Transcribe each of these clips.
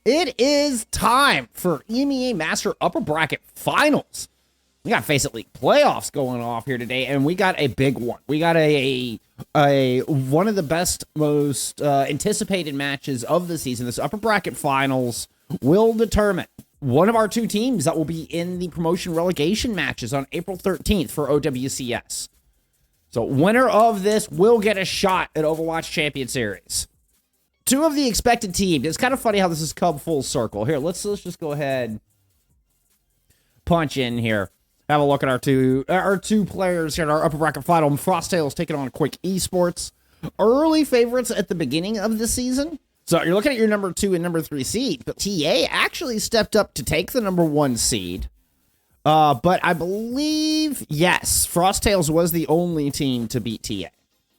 It is time for EMEA Master Upper Bracket Finals. We got FACEIT League playoffs going off here today, and we got a big one. We got a one of the best, most anticipated matches of the season. This Upper Bracket Finals will determine one of our two teams that will be in the promotion relegation matches on April 13th for OWCS. So winner of this will get a shot at Overwatch Champion Series. Two of the expected teams. It's kind of funny how this has come full circle. Here, let's just go ahead, punch in here. Have a look at our two players here in our upper bracket final. Frosttails taking on Quick Esports. Early favorites at the beginning of the season. So you're looking at your number 2 and number 3 seed, but TA actually stepped up to take the number 1 seed. But I believe, yes, Frosttails was the only team to beat TA.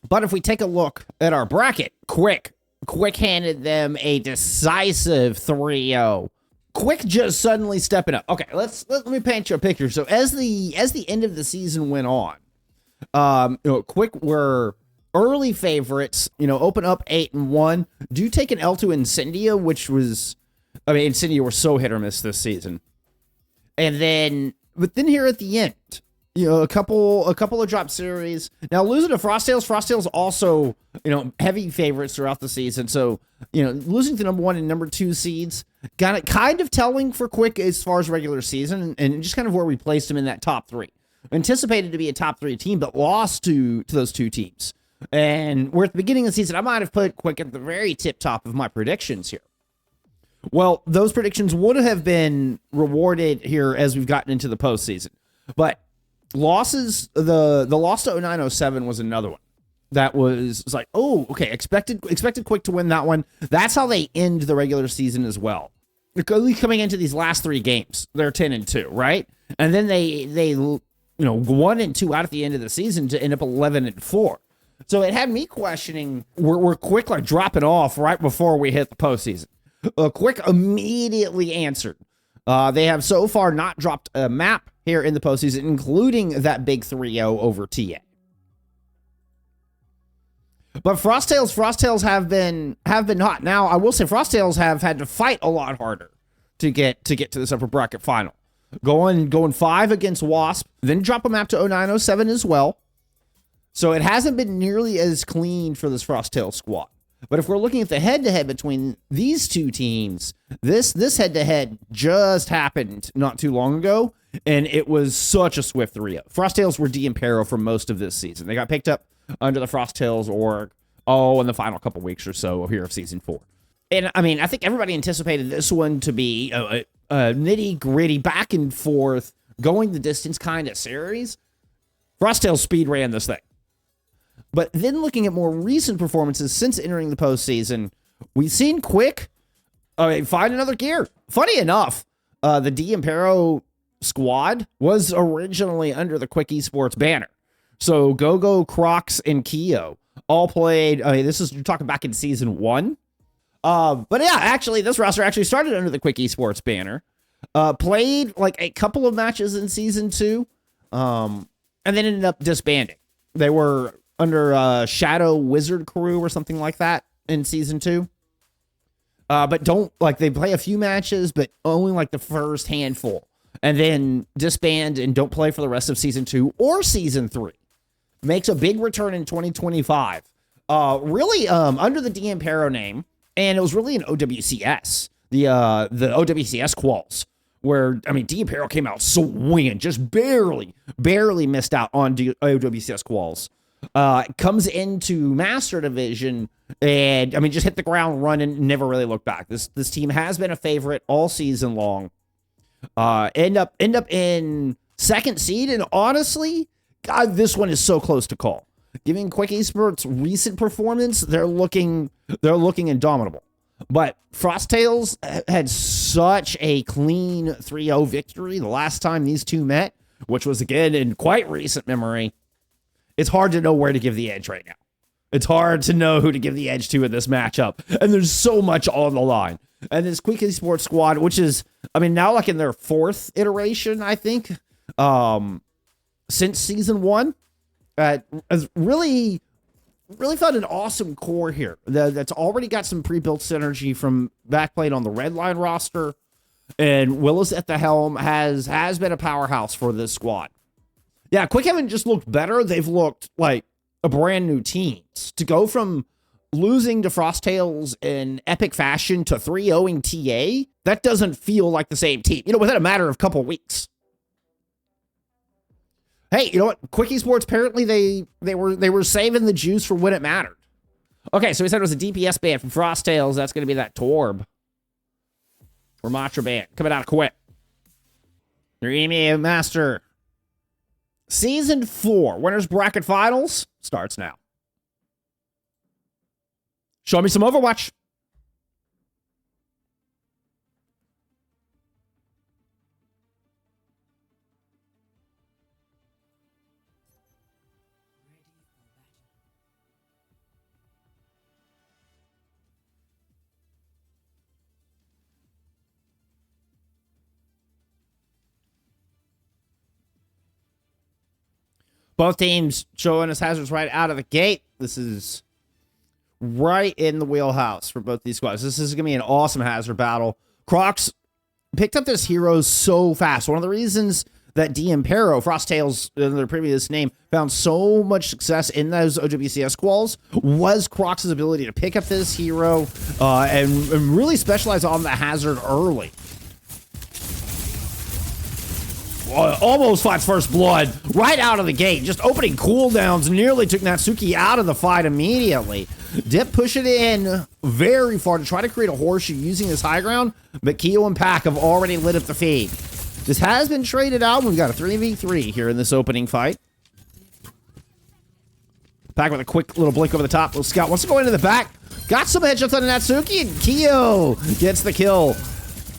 But if we take a look at our bracket, Quick handed them a decisive 3-0. Quick just suddenly stepping up. Okay, let me paint you a picture. So as the end of the season went on, Quick were early favorites. Open up 8-1. Do take an L to Incendia, which was, Incendia were so hit or miss this season. But then here at the end, a couple of drop series. Now losing to Frosttails also, heavy favorites throughout the season. So, losing to number 1 and number 2 seeds, got it kind of telling for Quick as far as regular season and just kind of where we placed them in that top 3. Anticipated to be a top 3 team, but lost to those two teams. And we're at the beginning of the season, I might have put Quick at the very tip top of my predictions here. Well, those predictions would have been rewarded here as we've gotten into the postseason. But losses, the loss to 0907 was another one. That was like, oh, okay, expected Quick to win that one. That's how they end the regular season as well. At least coming into these last 3 games, they're 10-2, right? And then they 1-2 out at the end of the season to end up 11-4. So it had me questioning, we're Quick like dropping off right before we hit the postseason. Quick immediately answered. They have so far not dropped a map here in the postseason, including that big 3-0 over TA. But Frosttails have been hot. Now, I will say Frosttails have had to fight a lot harder to get to this upper bracket final. Going 5 against Wasp, then drop a map to 0907 as well. So it hasn't been nearly as clean for this Frosttails squad. But if we're looking at the head-to-head between these two teams, this head-to-head just happened not too long ago, and it was such a swift 3-0. Frosttails were de-impero for most of this season. They got picked up under the Frosttails org, in the final couple weeks or so here of Season 4. And, I think everybody anticipated this one to be a nitty-gritty, back-and-forth, going the distance kind of series. Frosttails speed ran this thing. But then looking at more recent performances since entering the postseason, we've seen Quick find another gear. Funny enough, the de-impero squad was originally under the Quick Esports banner. So Gogo, Crocs, and Keo all played. You're talking back in Season 1. But yeah, actually, this roster actually started under the Quick Esports banner. Played like a couple of matches in Season 2, and then ended up disbanding. They were under Shadow Wizard Crew or something like that in Season 2. But they play a few matches, but only like the first handful. And then disband and don't play for the rest of Season 2 or Season 3. Makes a big return in 2025. Really under the de-impero name. And it was really an OWCS. The OWCS quals. Where, de-impero came out swinging. Just barely missed out on OWCS quals. Comes into Master Division and just hit the ground running and never really looked back. This team has been a favorite all season long. End up in 2nd seed, and honestly, God, this one is so close to call. Giving Quick Esports recent performance, they're looking indomitable. But Frosttails had such a clean 3-0 victory the last time these two met, which was again in quite recent memory. It's hard to know where to give the edge right now. It's hard to know who to give the edge to in this matchup. And there's so much on the line. And this Quick Esports squad, which is, now like in their 4th iteration, I think, since Season 1, has really really found an awesome core here that's already got some pre-built synergy from backplate on the red line roster. And Willis at the helm has been a powerhouse for this squad. Yeah, Quick haven't just looked better. They've looked like a brand new team. To go from losing to Frosttails in epic fashion to 3-0ing TA, that doesn't feel like the same team, within a matter of a couple weeks. Hey, you know what? Quick Esports, apparently they were saving the juice for when it mattered. Okay, so we said it was a DPS ban from Frosttails. That's going to be that Torb. Or Matra ban. Coming out of Quick. Your EMEA Master. Season 4. Winners Bracket Finals starts now. Show me some Overwatch. Both teams showing us hazards right out of the gate. This is right in the wheelhouse for both these squads. This is going to be an awesome hazard battle. Crocs picked up this hero so fast. One of the reasons that D'Impero, Frosttails, in their previous name, found so much success in those OWCS quals was Crocs' ability to pick up this hero and really specialize on the hazard early. Almost fights first blood right out of the gate. Just opening cooldowns nearly took Natsuki out of the fight immediately. Dip push it in very far to try to create a horseshoe using this high ground, but Keo and Pack have already lit up the feed. This has been traded out. We've got a 3v3 here in this opening fight. Pack with a quick little blink over the top. Little scout wants to go into the back. Got some headshots on Natsuki, and Keo gets the kill.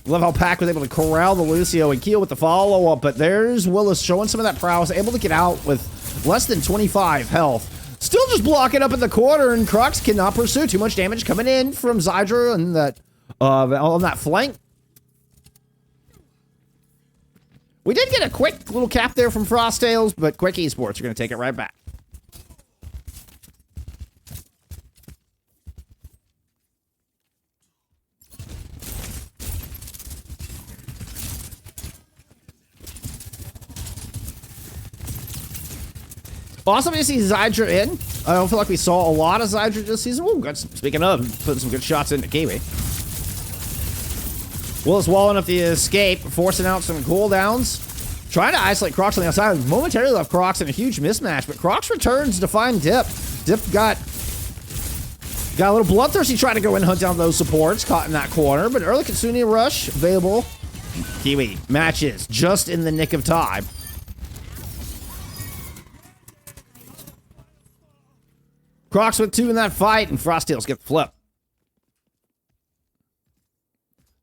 Love how Pack was able to corral the Lucio and Keo with the follow-up, but there's Willis showing some of that prowess, able to get out with less than 25 health. Still just blocking up in the corner, and Crocs cannot pursue. Too much damage coming in from Zydra and that on that flank. We did get a quick little cap there from Frosttails, but Quick Esports are going to take it right back. Awesome to see Zydra in. I don't feel like we saw a lot of Zydra this season. Ooh, speaking of, putting some good shots into Kiwi. Willis walling up the escape, forcing out some cooldowns. Trying to isolate Crocs on the outside. Momentarily left Crocs in a huge mismatch, but Crocs returns to find Dip. Dip got a little bloodthirsty trying to go and hunt down those supports. Caught in that corner, but early Kitsune rush available. Kiwi matches just in the nick of time. Crocs with 2 in that fight, and Frosttails get the flip.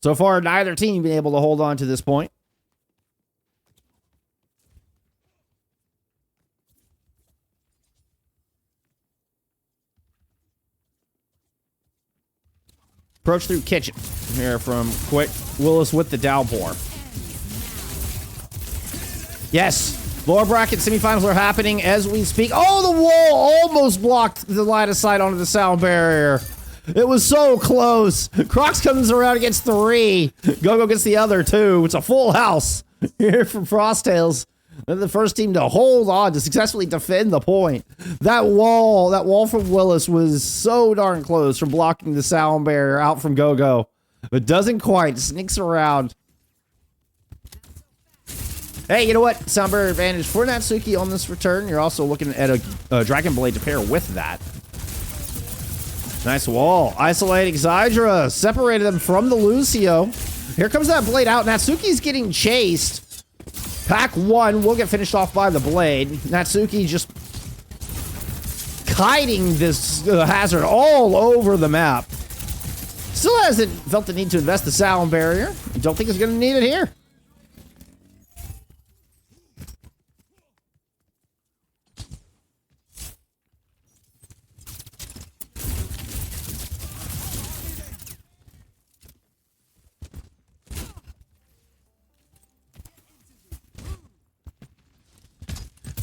So far, neither team been able to hold on to this point. Approach through kitchen. Here from Quick. Willis with the downpour. Yes. Lower bracket semifinals are happening as we speak. Oh, the wall almost blocked the line of sight onto the sound barrier. It was so close. Crocs comes around against 3. Go gets the other 2. It's a full house here from Frosttails. They're the first team to hold on to successfully defend the point. That wall from Willis was so darn close from blocking the sound barrier out from Go, but doesn't quite. Sneaks around. Hey, you know what? Sound barrier advantage for Natsuki on this return. You're also looking at a Dragon Blade to pair with that. Nice wall. Isolating Zydra. Separated them from the Lucio. Here comes that blade out. Natsuki's getting chased. Pack 1 will get finished off by the blade. Natsuki just kiting this hazard all over the map. Still hasn't felt the need to invest the sound barrier. Don't think it's going to need it here.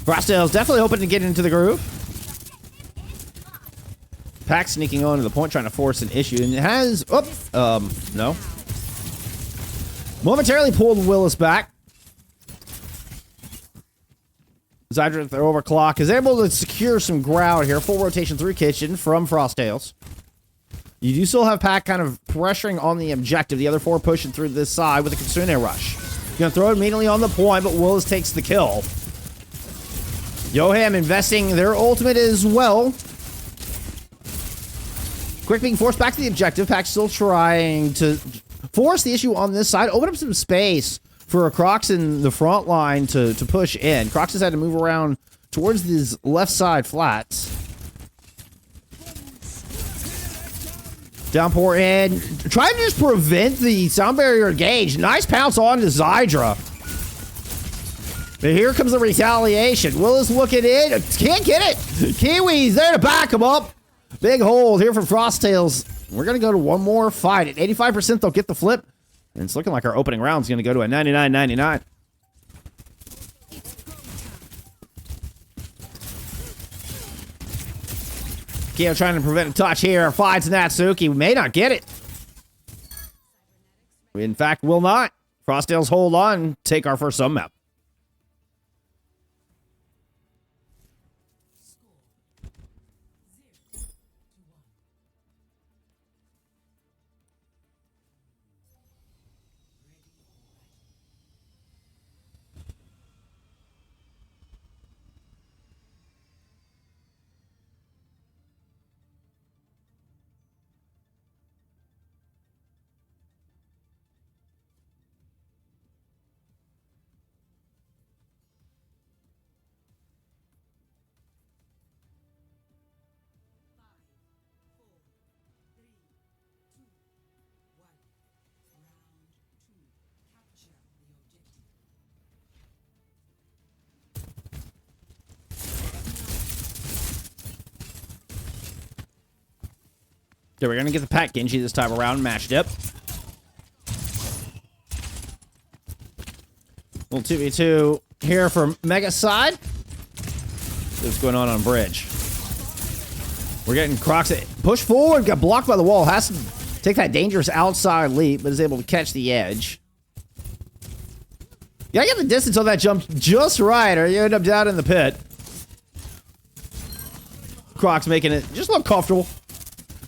Frosttails definitely hoping to get into the groove. Pack sneaking on to the point, trying to force an issue, and it has, no. Momentarily pulled Willis back. Zydra with their overclock is able to secure some ground here. Full rotation through kitchen from Frosttails. You do still have Pack kind of pressuring on the objective. The other four pushing through this side with a Kitsune rush. Gonna throw it immediately on the point, but Willis takes the kill. Yoham investing their ultimate as well. Quick being forced back to the objective. Pack still trying to force the issue on this side. Open up some space for Crocs in the front line to push in. Crocs has had to move around towards these left side flats. Downpour in. Trying to just prevent the sound barrier engage. Nice pounce on to Zydra. But here comes the retaliation. Willis looking in. Can't get it. Kiwi's there to back him up. Big hold here from Frosttails. We're going to go to one more fight. At 85%, they'll get the flip. And it's looking like our opening round is going to go to a 99-99. Keo trying to prevent a touch here. Finds Natsuki. We may not get it. We, in fact, will not. Frosttails hold on. Take our first sub map. Okay, we're going to get the Pack Genji this time around, matched up. Little 2v2 here from Mega side. What's going on bridge? We're getting Crocs that push forward, got blocked by the wall. Has to take that dangerous outside leap, but is able to catch the edge. You gotta get the distance on that jump just right, or you end up down in the pit. Crocs making it just look comfortable.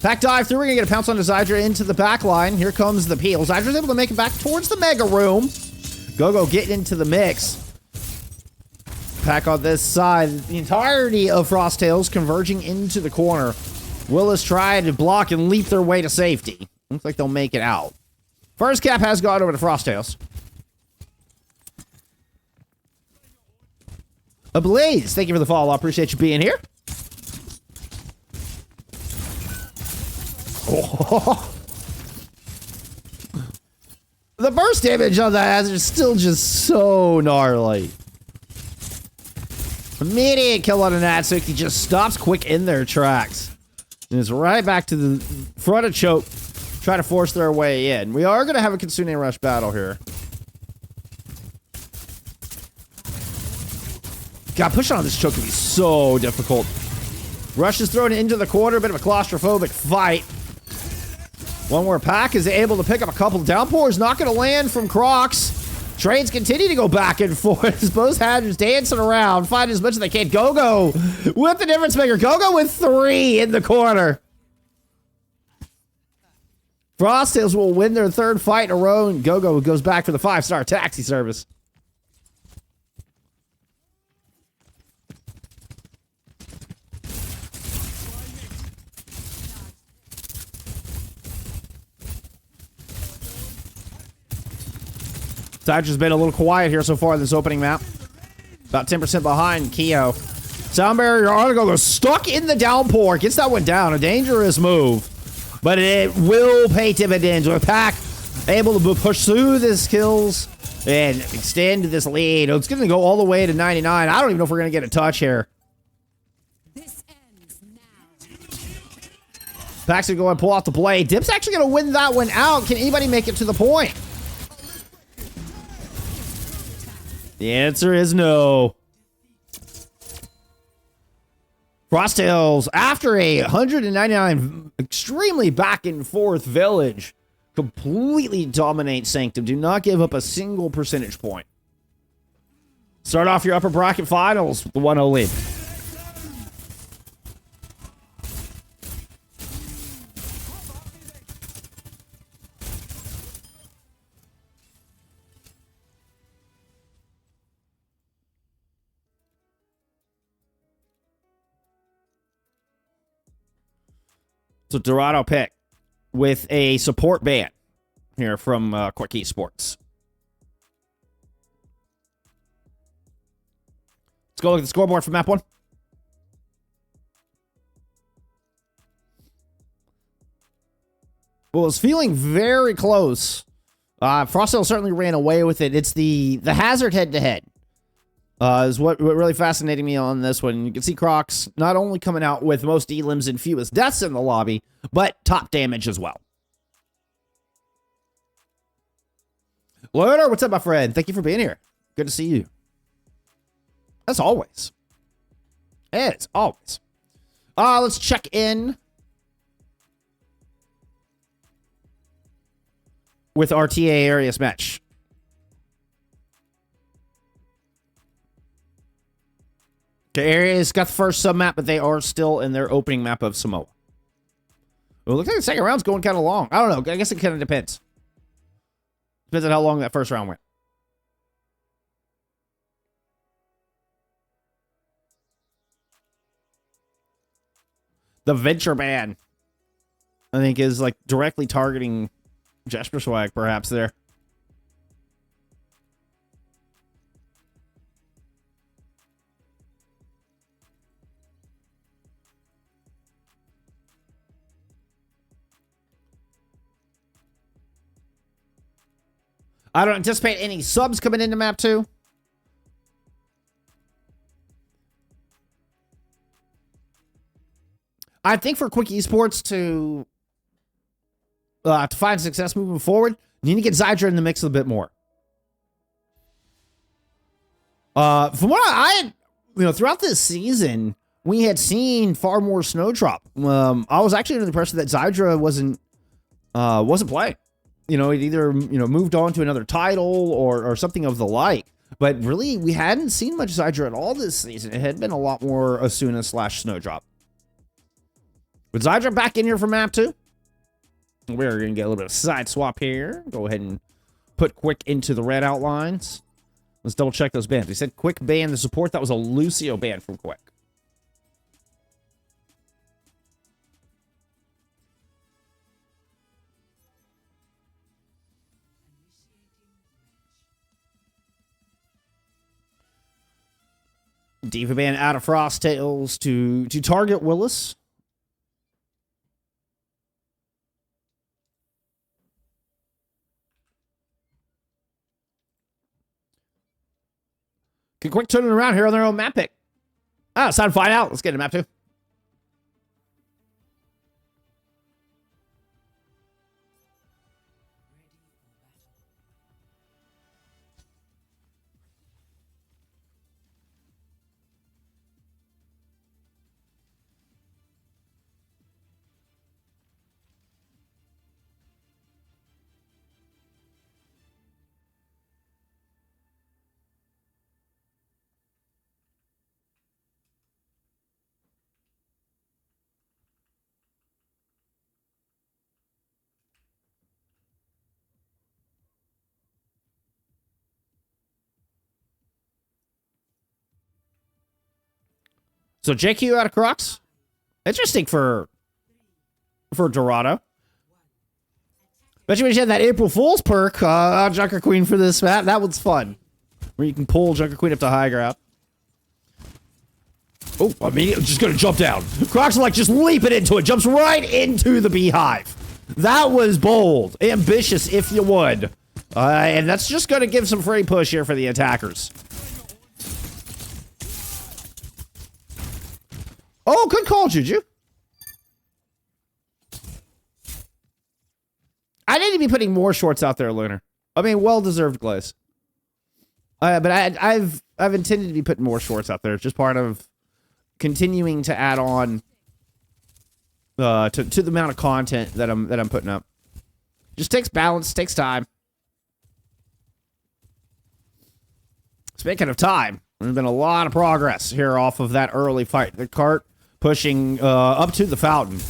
Pack dive through. We're going to get a pounce on the Zydra into the back line. Here comes the peel. Zydra's able to make it back towards the Mega Room. Go getting into the mix. Pack on this side. The entirety of Frosttails converging into the corner. Willis tried to block and leap their way to safety. Looks like they'll make it out. First cap has gone over to Frosttails. Ablaze, thank you for the follow. I appreciate you being here. Oh. The burst damage on that hazard is still just so gnarly. Immediate kill on a Natsuki just stops quick in their tracks. And it's right back to the front of choke, trying to force their way in. We are going to have a Kitsune Rush battle here. God, pushing on this choke can be so difficult. Rush is thrown into the corner, bit of a claustrophobic fight. One where Pack is able to pick up a couple. Downpours not going to land from Crocs. Trades continue to go back and forth. Both Hadgers dancing around, find as much as they can. Go with the difference maker. Go with 3 in the corner. Frosttails will win their third fight in a row, and Go goes back for the 5-star taxi service. Tydra's been a little quiet here so far in this opening map. About 10% behind Keo. Sound barrier on Go stuck in the downpour. Gets that one down. A dangerous move. But it will pay dividends with Pack able to push through the kills and extend this lead. It's going to go all the way to 99. I don't even know if we're going to get a touch here. This ends now. Pack's going to go and pull out the blade. Dip's actually going to win that one out. Can anybody make it to the point? The answer is no. Frosttails, after a 199 extremely back and forth village, completely dominate Sanctum. Do not give up a single percentage point. Start off your upper bracket finals with the 1-0 lead. So Dorado pick with a support ban here from Quick Esports. Let's go look at the scoreboard for map 1. Well, it's feeling very close. Frosttail certainly ran away with it. It's the hazard head-to-head. Is what really fascinated me on this one. You can see Crocs not only coming out with most elims and fewest deaths in the lobby, but top damage as well. Loader, what's up, my friend? Thank you for being here. Good to see you. As always. As always. Let's check in with RTA Arius match. Okay, Arius got the first sub-map, but they are still in their opening map of Samoa. Well, it looks like the second round's going kind of long. I don't know. I guess it kind of depends. Depends on how long that first round went. The Venture ban, I think, is like directly targeting Jesper Swag, perhaps, there. I don't anticipate any subs coming into map 2. I think for Quick Esports to find success moving forward, you need to get Zydra in the mix a bit more. From what I had, throughout this season, we had seen far more Snowdrop. I was actually under the impression that Zydra wasn't playing. It either, moved on to another title or something of the like. But really, we hadn't seen much Zydra at all this season. It had been a lot more Asuna/Snowdrop. With Zydra back in here for map 2, we're going to get a little bit of side swap here. Go ahead and put Quick into the red outlines. Let's double check those bans. We said Quick ban the support. That was a Lucio ban from Quick. Diva ban out of Frosttails to target Willis. Can Quick turn it around here on their own map pick? It's time to find out. Let's get into map 2. So JQ out of Crocs. Interesting for Dorado. Bet you wish you had that April Fool's perk on Junker Queen for this map. That one's fun. Where you can pull Junker Queen up to high ground. Oh, immediately just going to jump down. Crocs are like just leaping into it. Jumps right into the beehive. That was bold. Ambitious, if you would. And that's just going to give some free push here for the attackers. Oh, good call, Juju. I need to be putting more shorts out there, Lunar. I mean, well-deserved glaze. But I've intended to be putting more shorts out there. It's just part of continuing to add on to the amount of content that I'm putting up. Just takes balance, takes time. Speaking of time, there's been a lot of progress here off of that early fight. The cart pushing up to the fountain.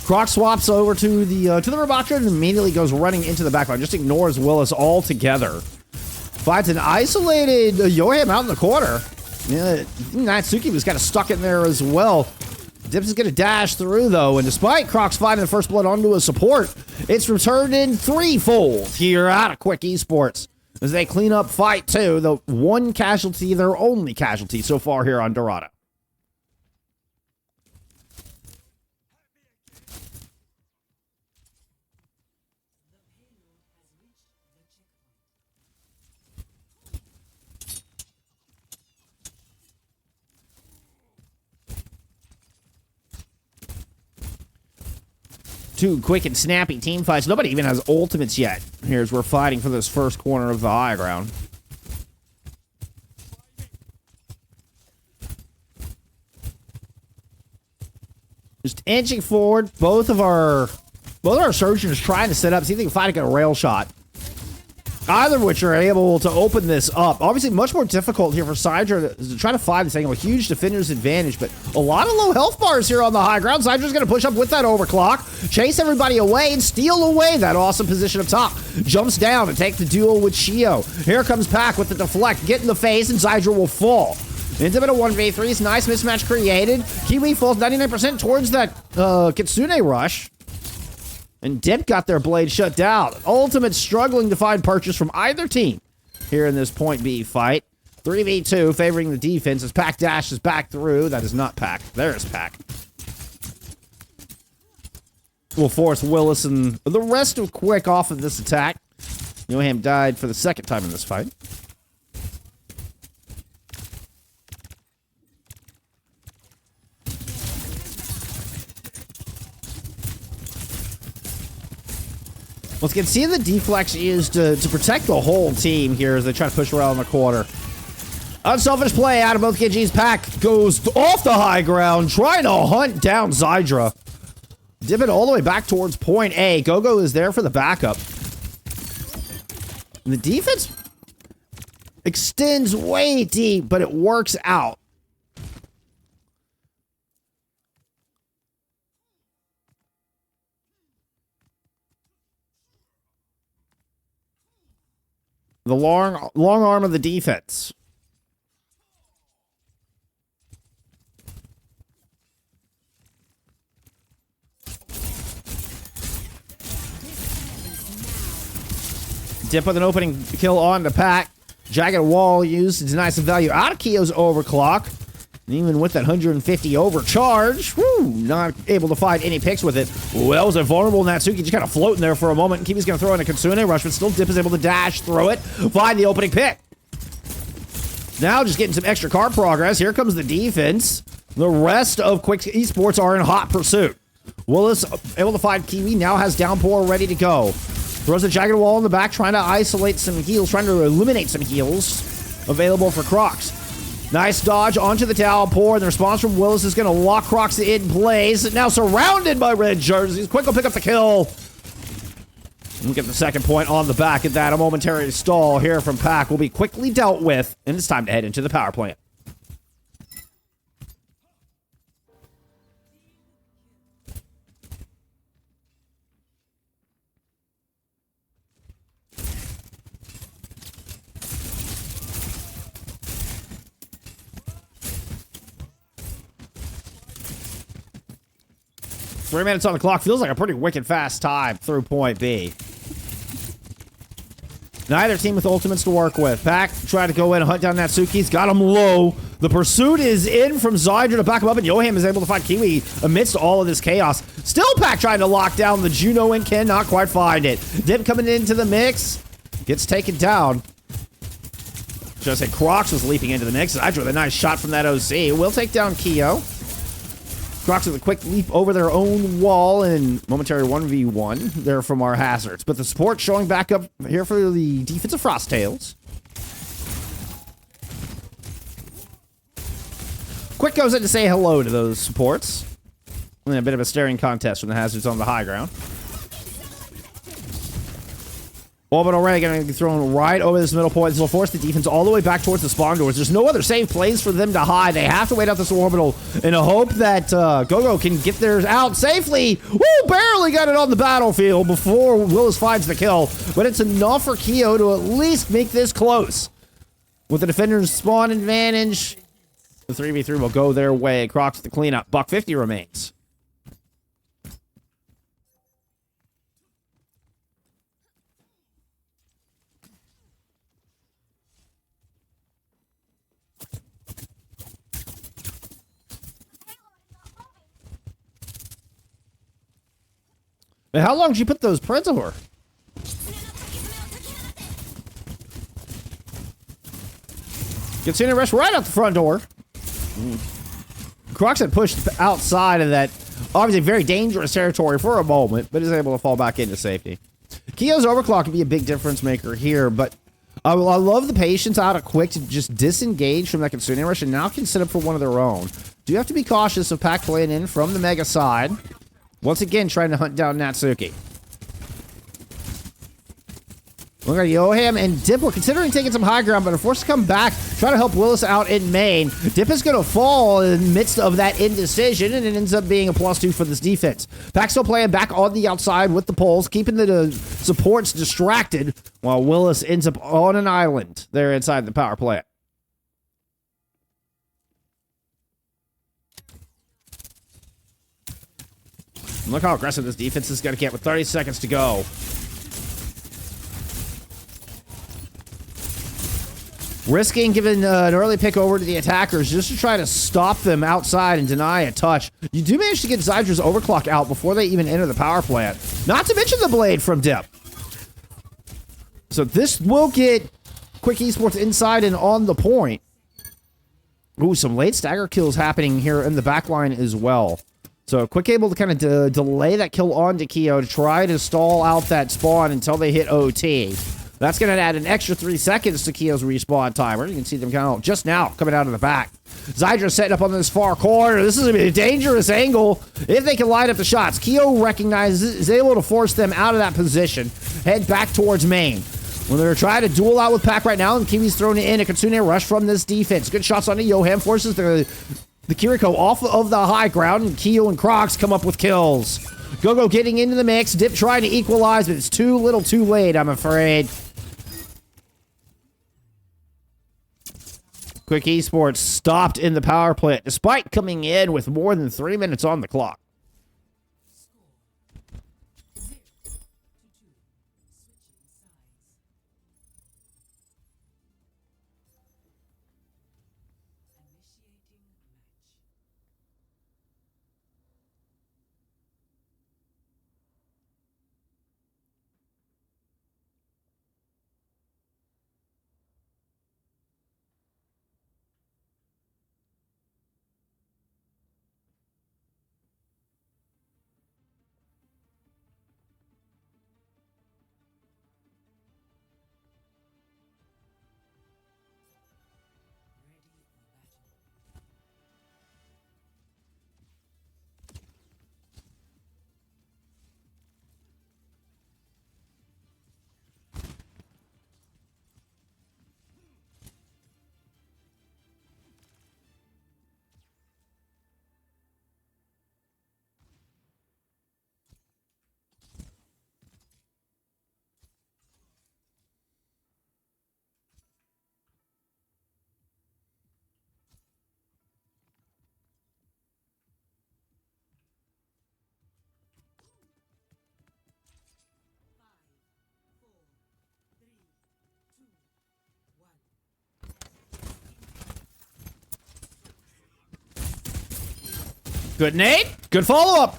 Croc swaps over to the Robotron and immediately goes running into the backline. Just ignores Willis altogether. Finds an isolated Yoham out in the corner. Yeah, Natsuki was kind of stuck in there as well. Dips is going to dash through, though, and despite Croc's finding the first blood onto a support, it's returned in threefold here out of Quick Esports as they clean up Fight 2, the one casualty, their only casualty so far here on Dorado. Two quick and snappy team fights. Nobody even has ultimates yet. Here's we're fighting for this first corner of the high ground. Just inching forward. Both of our surgeons trying to set up, see if they can find a rail shot. Either of which are able to open this up. Obviously, much more difficult here for Sidra to try to find this angle. A huge defender's advantage, but a lot of low health bars here on the high ground. Sidra's going to push up with that overclock, chase everybody away, and steal away that awesome position up top. Jumps down to take the duel with Shio. Here comes Pac with the deflect. Get in the face, and Sidra will fall. Ends up in a 1v3. Nice mismatch created. Kiwi falls 99% towards that Kitsune rush. And Dip got their blade shut down. Ultimate struggling to find purchase from either team here in this point B fight. 3v2 favoring the defense as Pac dashes back through. That is not Pac. There's Pac. Will force Willis and the rest of Quick off of this attack. Yoham died for the second time in this fight. Once again, see the deflex used to protect the whole team here as they try to push around the corner. Unselfish play out of both KGs. Pac goes off the high ground, trying to hunt down Zydra. Dip it all the way back towards point A. Gogo is there for the backup. And the defense extends way deep, but it works out. The long arm of the defense. Dip with an opening kill on the Pac. Jagged wall used to deny some value out of Kyo's overclock. And even with that 150 overcharge, not able to find any picks with it. Well, was it vulnerable Natsuki just kind of floating there for a moment. And Kiwi's going to throw in a Kitsune rush, but still Dip is able to dash, throw it, find the opening pick. Now just getting some extra card progress. Here comes the defense. The rest of Quick Esports are in hot pursuit. Willis able to find Kiwi, now has Downpour ready to go. Throws a jagged wall in the back, trying to isolate some heals, trying to eliminate some heals available for Crocs. Nice dodge onto the Downpour, and the response from Willis is going to lock Crocs in place. Now surrounded by red jerseys. Quick will pick up the kill. We'll get the second point on the back of that. A momentary stall here from Pac will be quickly dealt with, and it's time to head into the power plant. Three minutes on the clock feels like a pretty wicked fast time through point B. Neither team with ultimates to work with. Pac tried to go in and hunt down Natsuki's. Got him low. The pursuit is in from Zydra to back him up, and Yoham is able to find Kiwi amidst all of this chaos. Still Pac trying to lock down the Juno and cannot quite find it. Dip coming into the mix. Gets taken down. Should I say Crocs was leaping into the mix. Zydra with a nice shot from that OC. Will take down Kyo. Crocs with a quick leap over their own wall and momentary 1v1 there from our hazards. But the support showing back up here for the defensive Frosttails. Quick goes in to say hello to those supports. And a bit of a staring contest from the hazards on the high ground. Orbital Ray going to be thrown right over this middle point. This will force the defense all the way back towards the spawn doors. There's no other safe place for them to hide. They have to wait out this orbital in a hope that Gogo can get theirs out safely. Woo! Barely got it on the battlefield before Willis finds the kill. But it's enough for Keo to at least make this close. With the defender's spawn advantage, the 3v3 will go their way. Crocs with the cleanup. $150 remains. Man, how long did you put those prints over? Gets in and rush right out the front door. Crocs had pushed outside of that obviously very dangerous territory for a moment, but is able to fall back into safety. Keo's overclock could be a big difference maker here, but I love the patience out of Quick to just disengage from that Kitsune rush and now can set up for one of their own. Do you have to be cautious of Pac playing in from the Mega side? Once again, trying to hunt down Natsuki. Look at Yoham and Dip were considering taking some high ground, but are forced to come back, try to help Willis out in main. Dip is going to fall in the midst of that indecision, and it ends up being a +2 for this defense. Pac still playing back on the outside with the poles, keeping the supports distracted, while Willis ends up on an island there inside the power plant. Look how aggressive this defense is going to get with 30 seconds to go. Risking giving an early pick over to the attackers just to try to stop them outside and deny a touch. You do manage to get Zydra's overclock out before they even enter the power plant. Not to mention the blade from Dip. So this will get Quick Esports inside and on the point. Ooh, some late stagger kills happening here in the back line as well. So Quick able to kind of delay that kill onto Keo to try to stall out that spawn until they hit OT. That's going to add an extra 3 seconds to Keo's respawn timer. You can see them kind of just now coming out of the back. Zydra setting up on this far corner. This is going to be a dangerous angle if they can line up the shots. Keo recognizes, is able to force them out of that position, head back towards main. When they're trying to duel out with Pac right now, and Kiwi's thrown in a Kitsune rush from this defense. Good shots onto Yoham, forces the Kiriko off of the high ground, and Keo and Crocs come up with kills. Gogo getting into the mix. Dip trying to equalize, but it's too little too late, I'm afraid. Quick Esports stopped in the power plant, despite coming in with more than 3 minutes on the clock. Good nade. Good follow-up.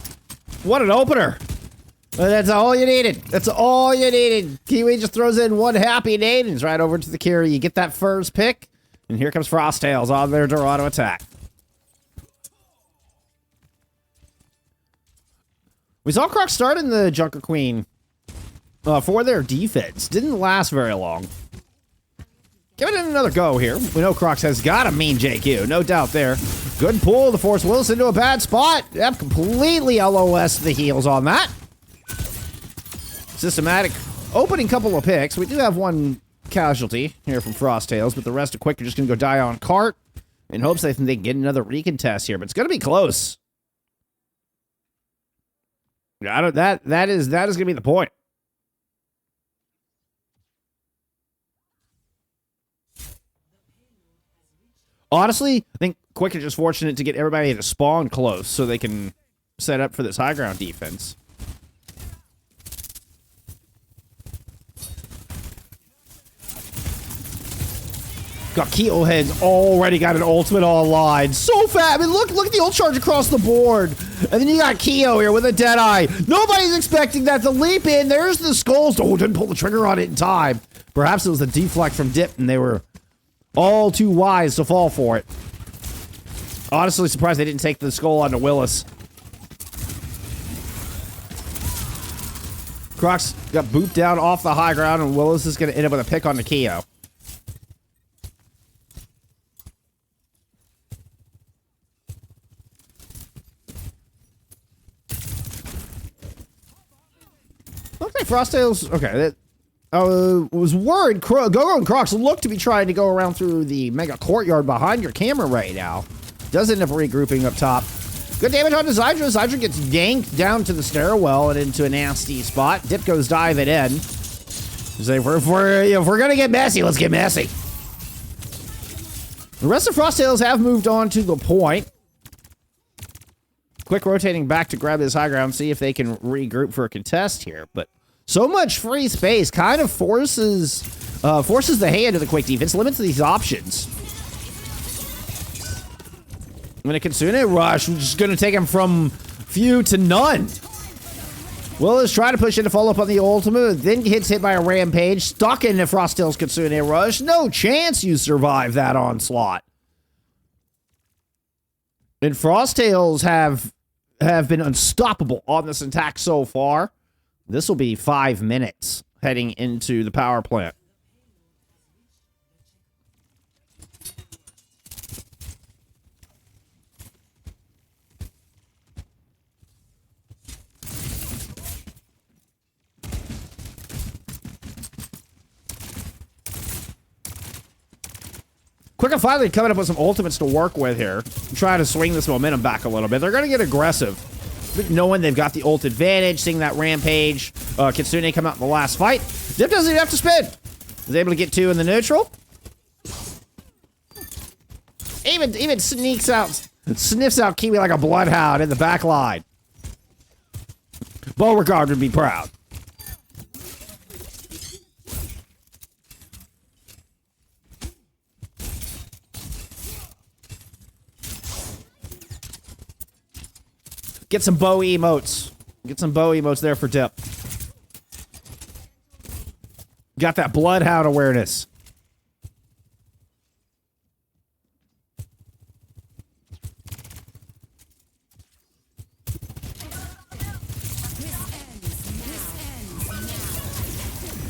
What an opener. That's all you needed. That's all you needed. Kiwi just throws in one happy nade and it's right over to the carry. You get that first pick, and here comes Frosttails on their Dorado attack. We saw Croc start in the Junker Queen for their defense. Didn't last very long. Give it another go here. We know Crocs has got a mean JQ, no doubt there. Good pull to force Willis into a bad spot. Yep, completely LOS the heels on that. Systematic opening couple of picks. We do have one casualty here from Frosttails, but the rest of Quick are just going to go die on cart in hopes they can get another recontest here, but it's going to be close. That is going to be the point. Honestly, I think Quick are just fortunate to get everybody to spawn close so they can set up for this high ground defense. Got Keo Heads already got an ultimate online. So fast. I mean, look at the ult charge across the board. And then you got Keo here with a Deadeye. Nobody's expecting that to leap in. There's the skulls. Oh, didn't pull the trigger on it in time. Perhaps it was the deflect from Dip, and they were all too wise to fall for it. Honestly surprised they didn't take the skull onto Willis. Crocs got booped down off the high ground, and Willis is going to end up with a pick on the Keo. Looks like Frosttails. Okay, was worried. Gogo and Crocs look to be trying to go around through the mega courtyard behind your camera right now. Does end up regrouping up top. Good damage onto Zydra. Zydra gets yanked down to the stairwell and into a nasty spot. Dip goes diving in. So if we're gonna get messy, let's get messy. The rest of Frosttails have moved on to the point. Quick rotating back to grab this high ground, see if they can regroup for a contest here. But so much free space kind of forces the hand of the Quick defense, limits these options. I'm going to Kitsune rush, which is going to take him from few to none. Willis trying to push in to follow up on the ultimate, then gets hit by a rampage, stuck in the Frosttails Kitsune rush. No chance you survive that onslaught. And Frosttails have been unstoppable on this attack so far. This will be 5 minutes heading into the power plant. Quick and finally coming up with some ultimates to work with here. Try to swing this momentum back a little bit. They're going to get aggressive. Knowing they've got the ult advantage, seeing that rampage. Kitsune come out in the last fight. Dip doesn't even have to spin. Is able to get 2 in the neutral. Even sniffs out Kiwi like a bloodhound in the back line. Beauregard would be proud. Get some bow emotes. Get some bow emotes there for Dip. Got that bloodhound awareness.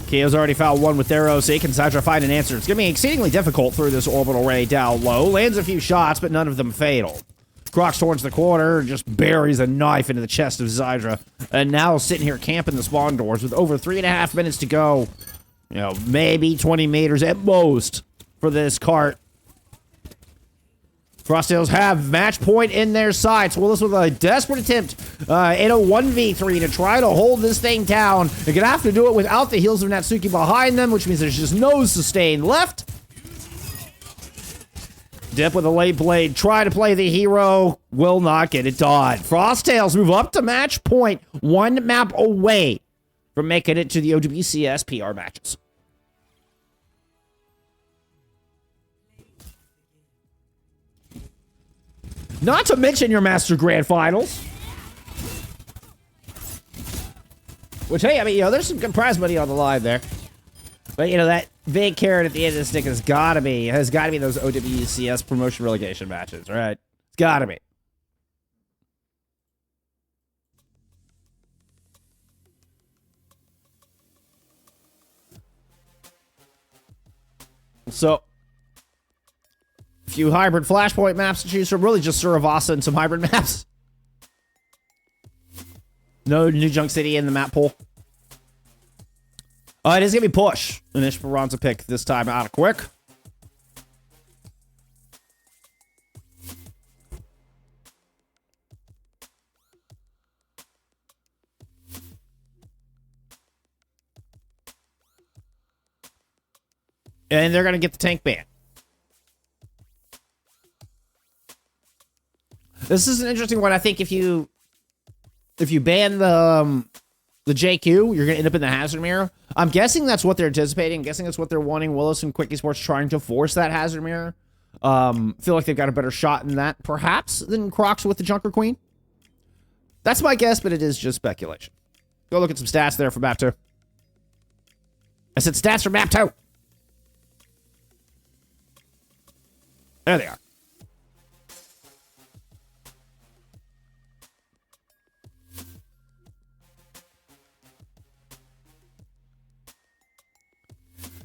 Keo's already fouled one with arrows, so he can Zydra find an answer. It's going to be exceedingly difficult through this orbital ray down low. Lands a few shots, but none of them fatal. Crocs towards the corner, just buries a knife into the chest of Zydra. And now sitting here camping the spawn doors with over 3.5 minutes to go. You know, maybe 20 meters at most for this cart. Frosttails have match point in their sights. Willis with a desperate attempt in a 1v3 to try to hold this thing down. They're going to have to do it without the heels of Natsuki behind them, which means there's just no sustain left. Dip with a late blade, try to play the hero, will not get it done. Frosttails move up to match point, 1 map away from making it to the OWCS PR matches. Not to mention your Master Grand Finals. Which, hey, I mean, you know, there's some good prize money on the line there. But, you know, that big carrot at the end of the stick has got to be those OWCS promotion relegation matches, right? It's got to be. So, few hybrid Flashpoint maps to choose from. Really just Suravasa and some hybrid maps. No new Junk City in the map pool. It is going to be push. An Esperanca pick this time out of quick. And they're going to get the tank ban. This is an interesting one. I think if you ban the JQ, you're going to end up in the hazard mirror. I'm guessing that's what they're anticipating. I'm guessing that's what they're wanting. Willis and Quick Esports trying to force that hazard mirror. Feel like they've got a better shot in that, perhaps, than Crocs with the Junker Queen. That's my guess, but it is just speculation. Go look at some stats there for map 2. I said stats for map 2. There they are.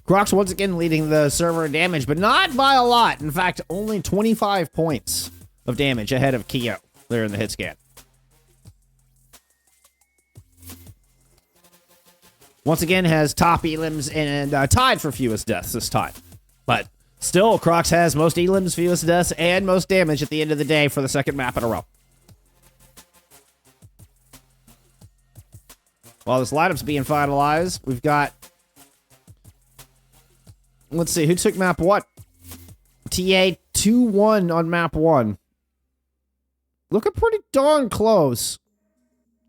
Crocs once again leading the server in damage, but not by a lot. In fact, only 25 points of damage ahead of Kyo there in the hit scan. Once again has top elims and tied for fewest deaths this time. But still, Crocs has most elims, fewest deaths, and most damage at the end of the day for the second map in a row. While this lineup's being finalized, we've got... Let's see, who took map what? TA 2-1 on map 1. Looking pretty darn close.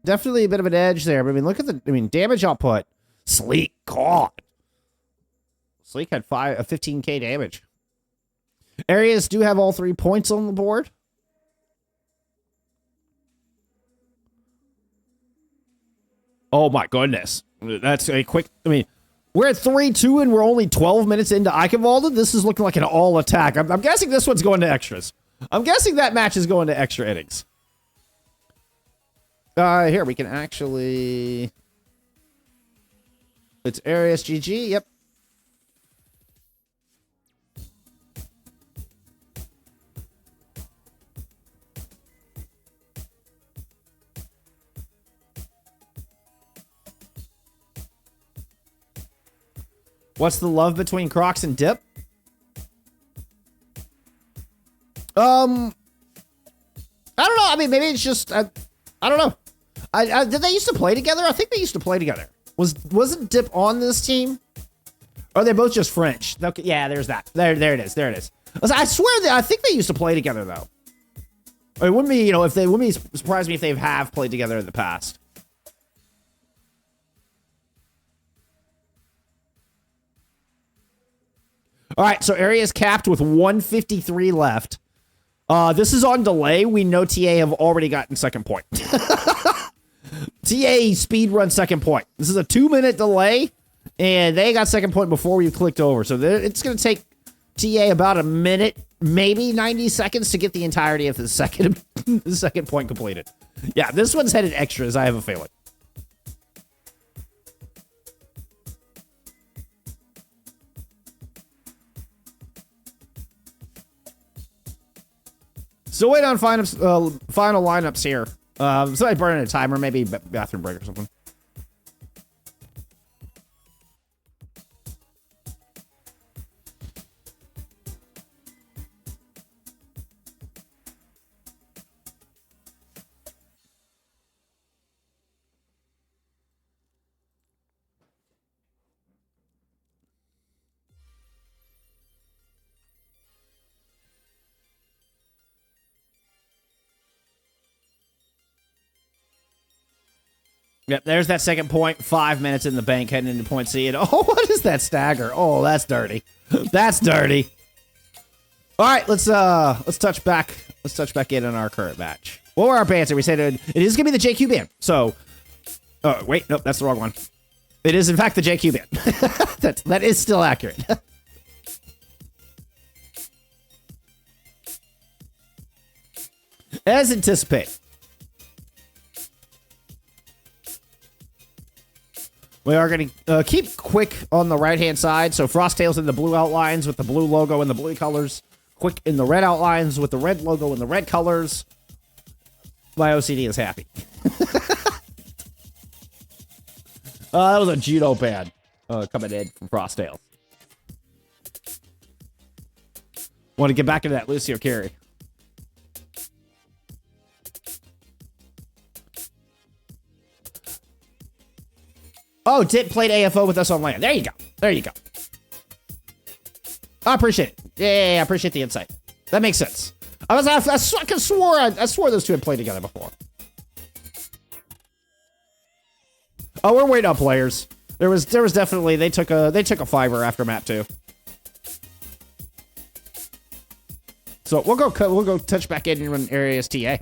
Definitely a bit of an edge there. But I mean, look at the damage output. Sleek, God. Sleek had 15k damage. Areas do have all 3 points on the board. Oh my goodness. That's a quick, we're at 3-2 and we're only 12 minutes into Eichenwalde. This is looking like an all attack. I'm guessing this one's going to extras. I'm guessing that match is going to extra innings. Here, we can actually... It's Arius GG, yep. What's the love between Crocs and Dip? I don't know. Maybe it's just I don't know. Did they used to play together? I think they used to play together. Wasn't Dip on this team? Or are they both just French? Okay, yeah, there's that. There it is. There it is. I swear that I think they used to play together though. It wouldn't be, if they wouldn't be surprised me if they have played together in the past. All right, so area is capped with 153 left. This is on delay. We know TA have already gotten second point. TA speed run second point. This is a 2-minute delay, and they got second point before we clicked over. So it's going to take TA about a minute, maybe 90 seconds to get the entirety of the second point completed. Yeah, this one's headed extras, I have a feeling. So wait on final lineups here. Somebody burning a timer, maybe bathroom break or something. Yep, there's that second point. 5 minutes in the bank heading into point C. And oh, what is that stagger? Oh, that's dirty. That's dirty. All right, let's touch back. Let's touch back in on our current match. What were our bans? We said it is gonna be the JQ ban. So, oh wait, nope, that's the wrong one. It is in fact the JQ ban. that is still accurate. As anticipated. We are going to keep Quick on the right-hand side. So Frosttail's in the blue outlines with the blue logo and the blue colors. quick in the red outlines with the red logo and the red colors. My OCD is happy. That was a judo pad coming in from Frostales. Want to get back into that Lucio carry. Oh, Dit played AFO with us on LAN. There you go. There you go. I appreciate it. Yeah, I appreciate the insight. That makes sense. I swore those two had played together before. Oh, we're waiting on players. There was definitely they took a fiver after map 2. So we'll go touch back in when areas TA.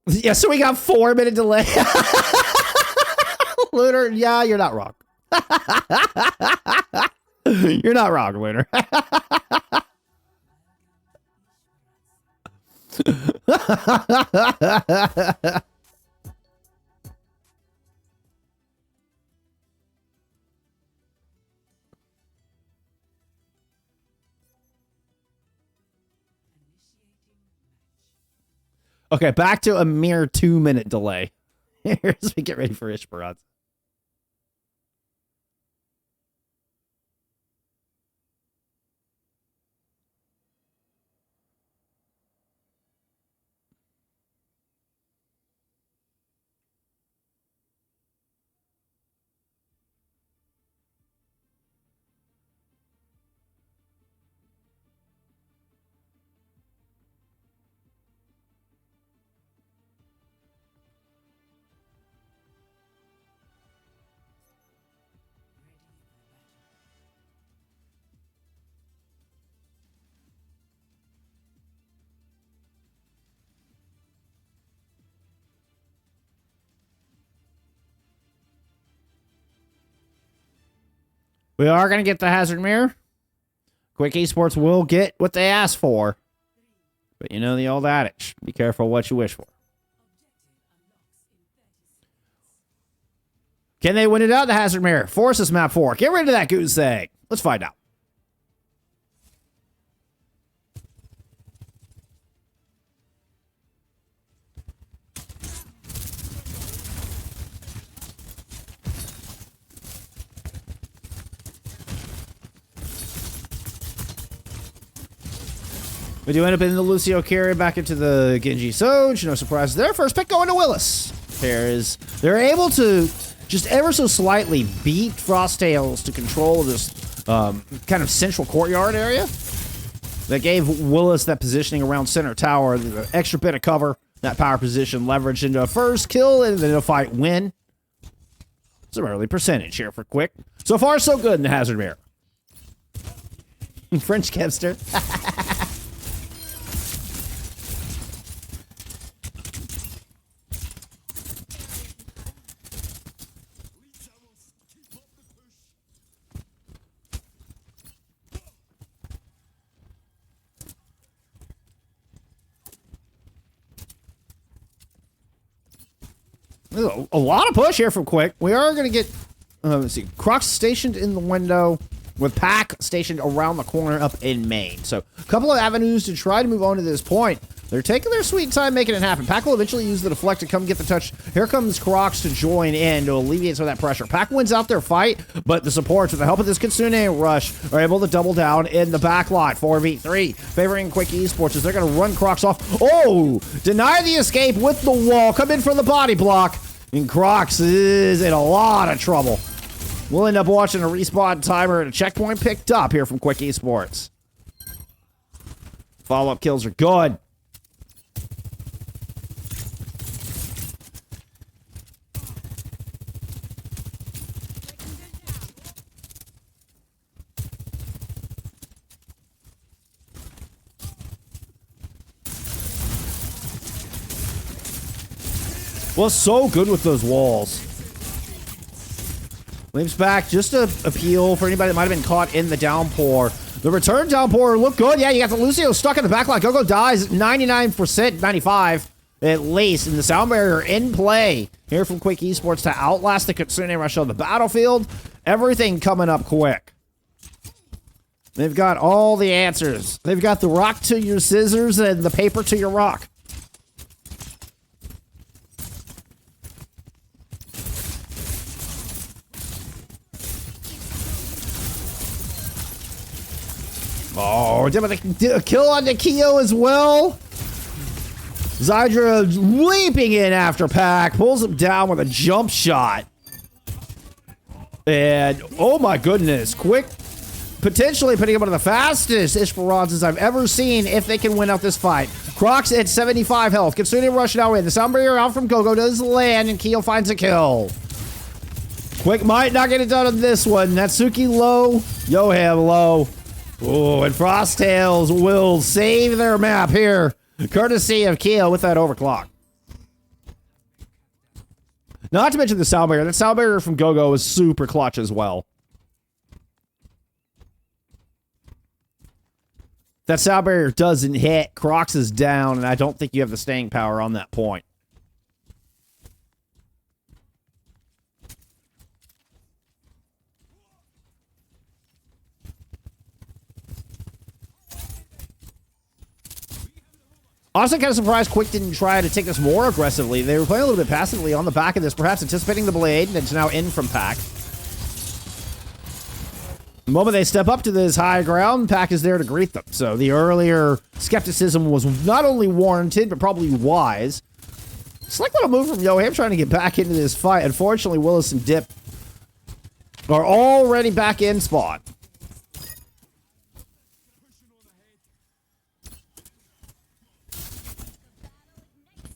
Yeah, so we got 4-minute delay. Lunar, yeah, you're not wrong. You're not wrong, Lunar. Okay, back to a mere 2-minute delay. As we get ready for Esperanca. We are going to get the hazard mirror. Quick Esports will get what they asked for. But you know the old adage. Be careful what you wish for. Can they win it out, the hazard mirror? Force us map 4. Get rid of that goose egg. Let's find out. We do end up in the Lucio carry back into the Genji Soj. No surprise there. First pick going to Willis. They're able to just ever so slightly beat Frostales to control this kind of central courtyard area. That gave Willis that positioning around center tower, the extra bit of cover, that power position leveraged into a first kill and then a fight win. Some early percentage here for Quick. So far, so good in the hazard mirror. French Kevster. A lot of push here from Quick. We are going to get, let's see, Crocs stationed in the window with Pack stationed around the corner up in main. So a couple of avenues to try to move on to this point. They're taking their sweet time making it happen. Pack will eventually use the deflect to come get the touch. Here comes Crocs to join in to alleviate some of that pressure. Pack wins out their fight, but the supports, with the help of this Kitsune rush, are able to double down in the back line. 4v3, favoring Quick Esports as they're going to run Crocs off. Oh! Deny the escape with the wall. Come in for the body block. And Crocs is in a lot of trouble. We'll end up watching a respawn timer and a checkpoint picked up here from Quick Esports. Follow-up kills are good. Was so good with those walls. Leaps back, just a appeal for anybody that might have been caught in the downpour. The return downpour looked good. Yeah, you got the Lucio stuck in the back line. Gogo dies 99%, 95 at least. And the sound barrier in play here from Quick Esports to outlast the Kitsune Rush on the battlefield. Everything coming up quick. They've got all the answers. They've got the rock to your scissors and the paper to your rock. Oh, a kill on Nikio as well. Zydra leaping in after Pack. Pulls him down with a jump shot. And, oh my goodness. Quick, potentially putting him one of the fastest Esperanzas I've ever seen if they can win out this fight. Crocs at 75 health. Kitsune Rush now in. The sound barrier out from Gogo does land, and Keo finds a kill. Quick might not get it done on this one. Natsuki low. Yoham low. Oh, and Frosttails will save their map here, courtesy of Keo with that overclock. Not to mention the sound barrier. That sound barrier from Gogo is super clutch as well. That sound barrier doesn't hit. Crocs is down, and I don't think you have the staying power on that point. Honestly, kind of surprised Quick didn't try to take this more aggressively. They were playing a little bit passively on the back of this, perhaps anticipating the blade, and it's now in from Pack. The moment they step up to this high ground, Pack is there to greet them. So the earlier skepticism was not only warranted, but probably wise. Slick little move from Yoham trying to get back into this fight. Unfortunately, Willis and Dip are already back in spot.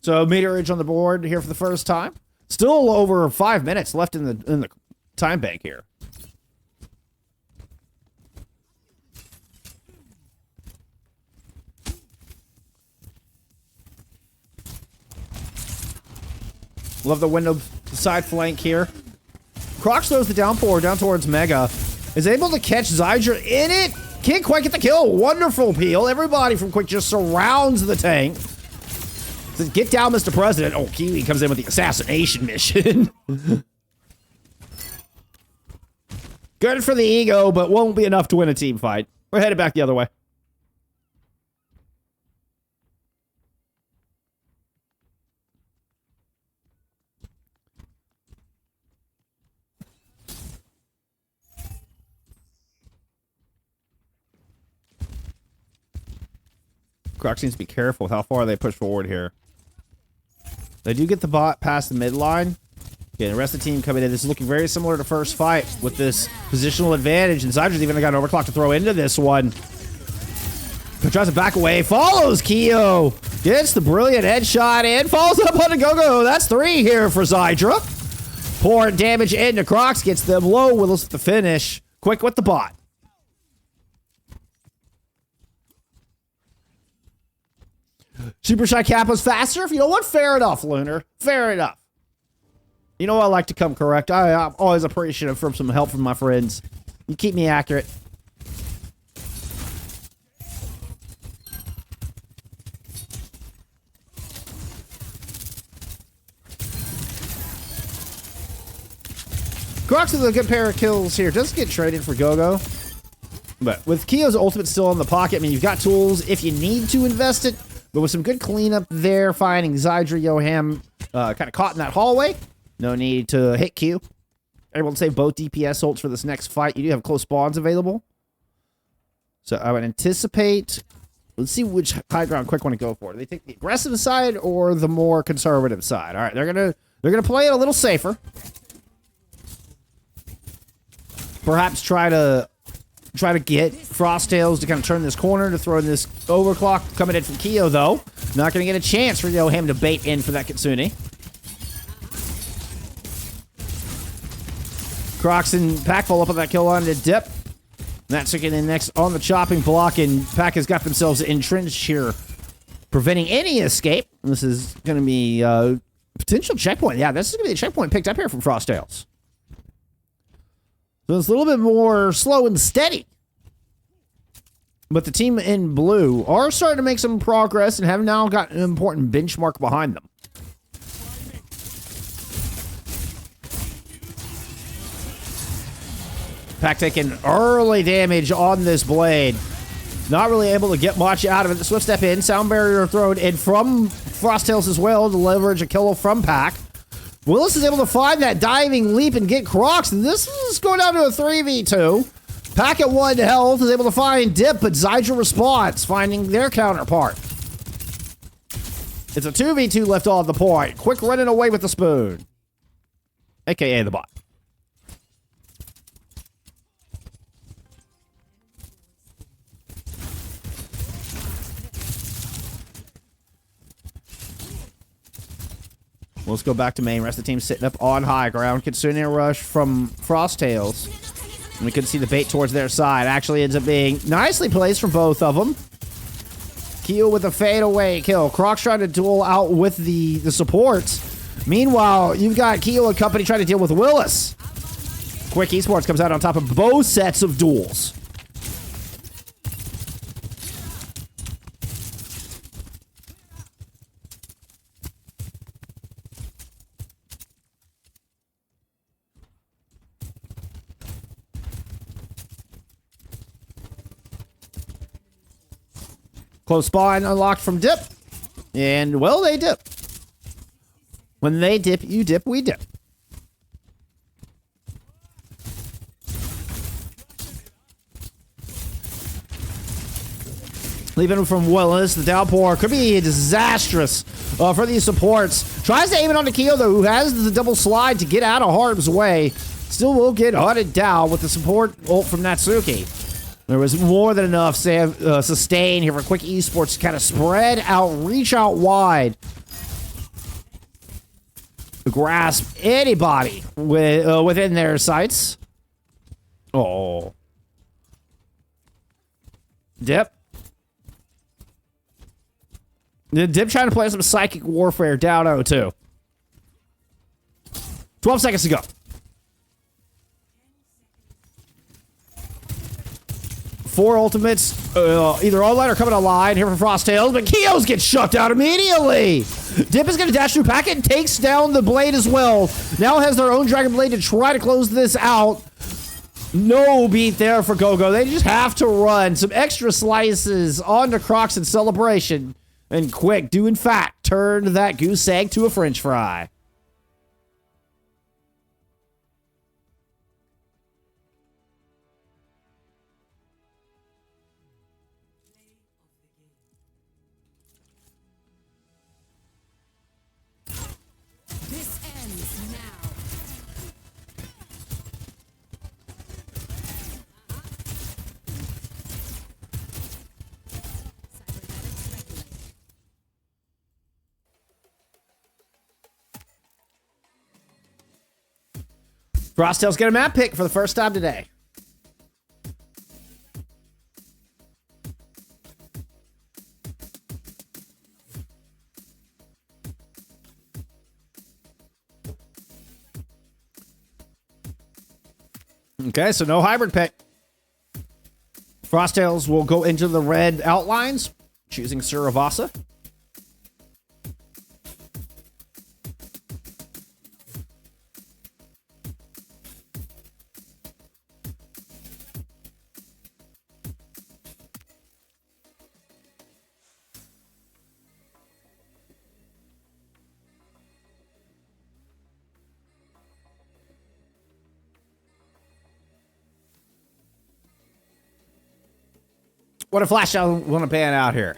So meterage on the board here for the first time. Still over 5 minutes left in the time bank here. Love the window side flank here. Crocs throws the downpour down towards Mega. Is able to catch Zydra in it. Can't quite get the kill. Wonderful peel. Everybody from Quick just surrounds the tank. Says, get down, Mr. President. Oh, Kiwi comes in with the assassination mission. Good for the ego, but won't be enough to win a team fight. We're headed back the other way. Croc seems to be careful with how far they push forward here. They do get the bot past the midline. Yeah, the rest of the team coming in. This is looking very similar to first fight with this positional advantage. And Zydra's even got an overclock to throw into this one. But tries to back away. Follows Keo. Gets the brilliant headshot and falls up on the Gogo. That's 3 here for Zydra. Poor damage into Crocs. Gets them low. Willis with the finish. Quick with the bot. Super Shy Kappa's faster. You know what? Fair enough, Lunar. Fair enough. You know I like to come correct. I'm always appreciative from some help from my friends. You keep me accurate. Crocs with a good pair of kills here. Does get traded for Gogo. But with Keo's ultimate still in the pocket, I mean, you've got tools if you need to invest it. But with some good cleanup there, finding Zydra Yoham kind of caught in that hallway. No need to hit Q. Able to save both DPS ults for this next fight. You do have close spawns available. So I would anticipate... Let's see which high ground Quick want to go for. Do they take the aggressive side or the more conservative side? All right, they're gonna play it a little safer. Perhaps try to get Frosttails to kind of turn this corner to throw in this overclock coming in from Keo, though. Not going to get a chance for Yoham to bait in for that Kitsune. Crocs and Pack fall up on that kill on to Dip. That's taken in next on the chopping block, and Pack has got themselves entrenched here, preventing any escape. This is going to be a potential checkpoint. Yeah, this is going to be a checkpoint picked up here from Frosttails. So it's a little bit more slow and steady. But the team in blue are starting to make some progress and have now got an important benchmark behind them. Pack taking early damage on this blade. Not really able to get much out of it. The swift step in. Sound barrier thrown in from Frosttails as well to leverage a kill from Pack. Willis is able to find that diving leap and get Crocs. And this is going down to a 3v2. Pack at 1 health is able to find Dip, but Zydra responds, finding their counterpart. It's a 2v2 left on the point. Quick running away with the spoon. AKA the bot. Let's go back to main. Rest of the team sitting up on high ground. Kitsune rush from Frosttails. And we can see the bait towards their side. Actually ends up being nicely placed from both of them. Keo with a fadeaway kill. Crocs trying to duel out with the supports. Meanwhile, you've got Keo and company trying to deal with Willis. Quick Esports comes out on top of both sets of duels. Close spawn unlocked from Dip. And, well, they dip. When they dip, you dip, we dip. Leaving from Willis, the downpour could be disastrous for these supports. Tries to aim it onto Keo, though, who has the double slide to get out of harm's way. Still will get hunted down with the support ult from Natsuki. There was more than enough sustain here for Quick Esports to kind of spread out, reach out wide. To grasp anybody within their sights. Oh. Dip. Dip trying to play some psychic warfare down 0-2. 12 seconds to go. 4 ultimates, either online or coming online here from Frosttails, but Keo's gets shut down immediately. Dip is going to dash through Packet and takes down the blade as well. Now has their own Dragon Blade to try to close this out. No beat there for GoGo. They just have to run some extra slices onto Crocs in celebration. And Quick do, in fact, turn that goose egg to a French fry. Frosttails get a map pick for the first time today. Okay, so no hybrid pick. Frosttails will go into the red outlines, choosing Suravasa. What a flash I want to pan out here.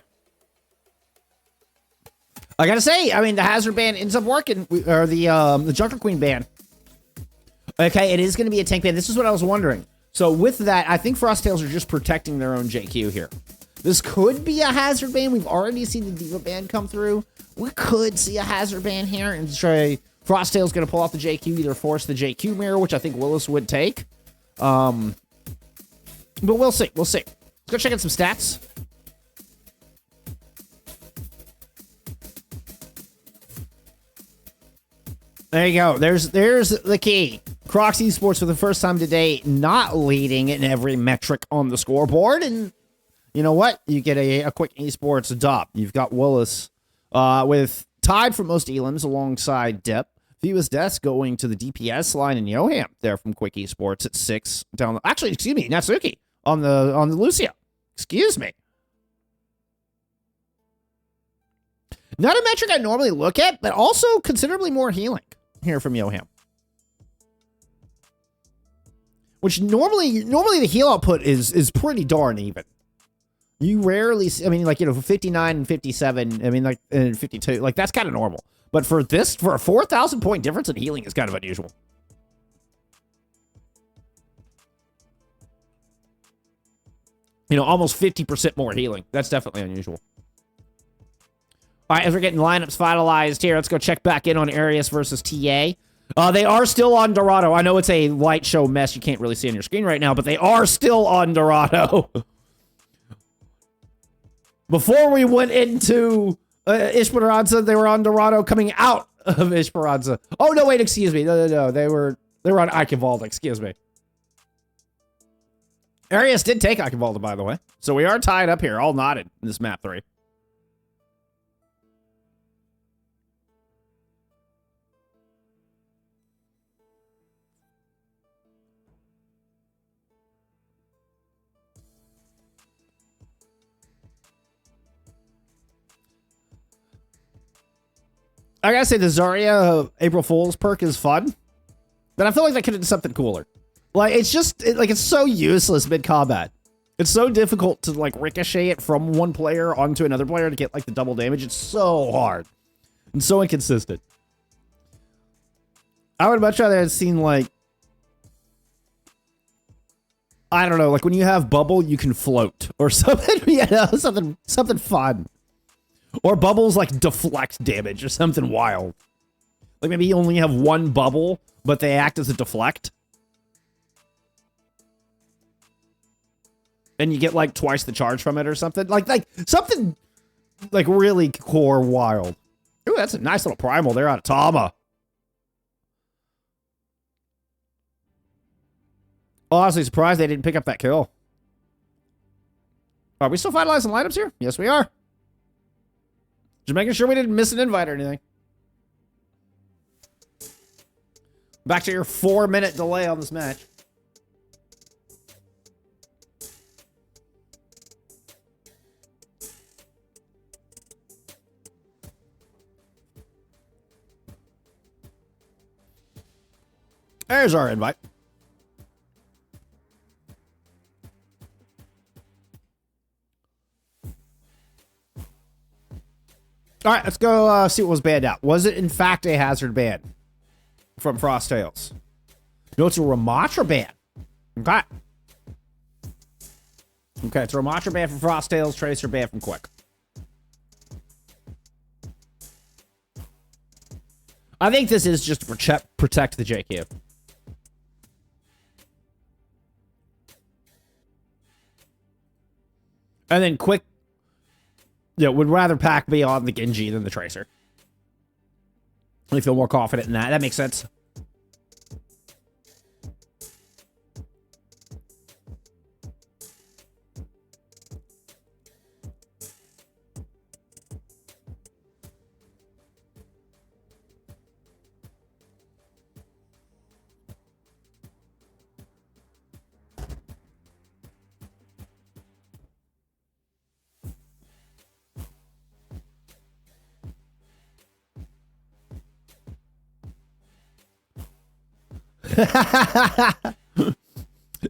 I gotta say, I mean, the Hazard ban ends up working, or the Junker Queen ban. Okay, it is going to be a tank ban. This is what I was wondering. So with that, I think Frosttails are just protecting their own JQ here. This could be a Hazard ban. We've already seen the Diva ban come through. We could see a Hazard ban here and try. Frosttails going to pull off the JQ, either force the JQ mirror, which I think Willis would take. But we'll see. We'll see. Let's go check out some stats. There you go. There's the key. Crocs Esports for the first time today, not leading in every metric on the scoreboard. And you know what? You get a quick Esports dub. You've got Willis with tied for most elims alongside Dip. Viva's Death going to the DPS line in Yoham there from Quick Esports at 6 down the, actually, excuse me, Natsuki on the Lucio. Excuse me. Not a metric I normally look at, but also considerably more healing here from Yoham. Which normally the heal output is pretty darn even. You rarely see, I mean, like, you know, 59 and 57, I mean, like, and 52, like, that's kind of normal. But for this, for a 4,000 point difference in healing is kind of unusual. You know, almost 50% more healing. That's definitely unusual. All right, as we're getting lineups finalized here, let's go check back in on Arius versus TA. They are still on Dorado. I know it's a light show mess you can't really see on your screen right now, but they are still on Dorado. Before we went into Esperanca, they were on Dorado coming out of Esperanca. Oh, no, wait, excuse me. No. They were on Eikevalda, excuse me. Arius did take Eikevalda, by the way. So we are tied up here, all knotted in this map 3. I gotta say, the Zarya April Fool's perk is fun, but I feel like they could have done something cooler. Like, it's just, it's so useless mid-combat. It's so difficult to, like, ricochet it from one player onto another player to get, like, the double damage. It's so hard and so inconsistent. I would much rather have seen, like, I don't know, like, when you have bubble, you can float or something, you know, something fun. Or bubbles, like, deflect damage or something wild. Like, maybe you only have one bubble, but they act as a deflect. And you get, like, twice the charge from it or something. Like something, like, really core wild. Ooh, that's a nice little primal there out of Tama. Honestly surprised they didn't pick up that kill. Are we still finalizing lineups here? Yes, we are. Just making sure we didn't miss an invite or anything. Back to your 4-minute delay on this match. There's our invite. All right, let's go see what was banned out. Was it, in fact, a hazard ban from Frost Tales? No, it's a Ramatra ban. Okay. Okay, it's a Ramatra ban from Frost Tales, Tracer ban from Quick. I think this is just to protect the JQ. And then Quick, would rather pack me on the Genji than the Tracer. I feel more confident in that. That makes sense.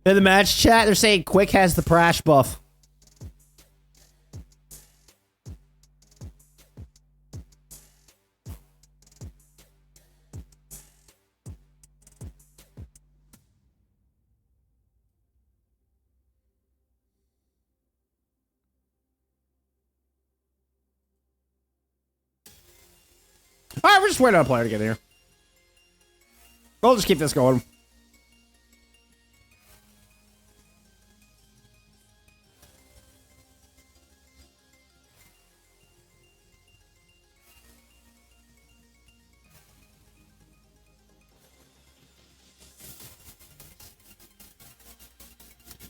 In the match chat, they're saying Quick has the Prash buff. All right, we're just waiting on a player to get here. We'll just keep this going.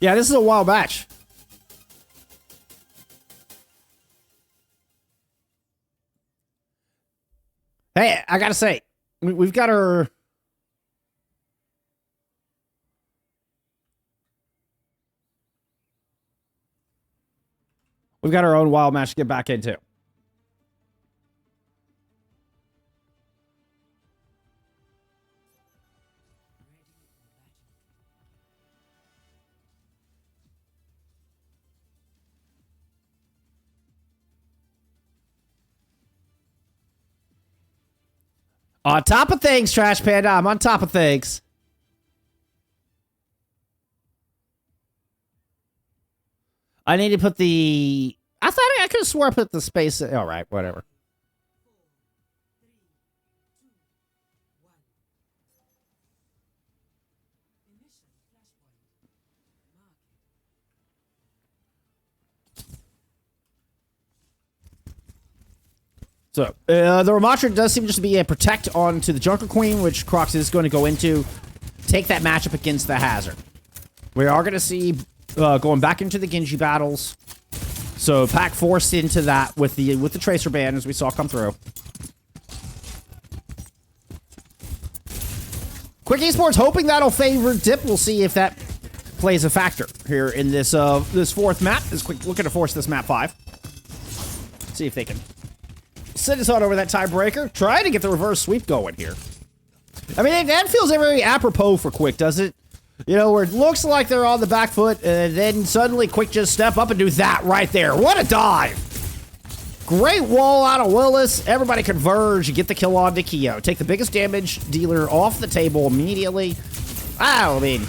Yeah, this is a wild match. Hey, I gotta say, we've got our... We've got our own wild match to get back into. On top of things, Trash Panda. I'm on top of things. I need to put the... I thought I could have swore I put the space... All right, whatever. So, the Ramatra does seem just to be a protect onto the Junker Queen, which Crocs is going to go into. Take that matchup against the Hazard. We are going to see going back into the Genji battles. So, Pack forced into that with the Tracer ban, as we saw come through. Quick Esports hoping that'll favor Dip. We'll see if that plays a factor here in this this fourth map. Is Quick looking to force this map 5. See if they can send us on over that tiebreaker. Try to get the reverse sweep going here. I mean, that feels very apropos for Quick, does it? You know, where it looks like they're on the back foot, and then suddenly Quick just step up and do that right there. What a dive! Great wall out of Willis. Everybody converge. You get the kill on Nikio. Take the biggest damage dealer off the table immediately. I mean,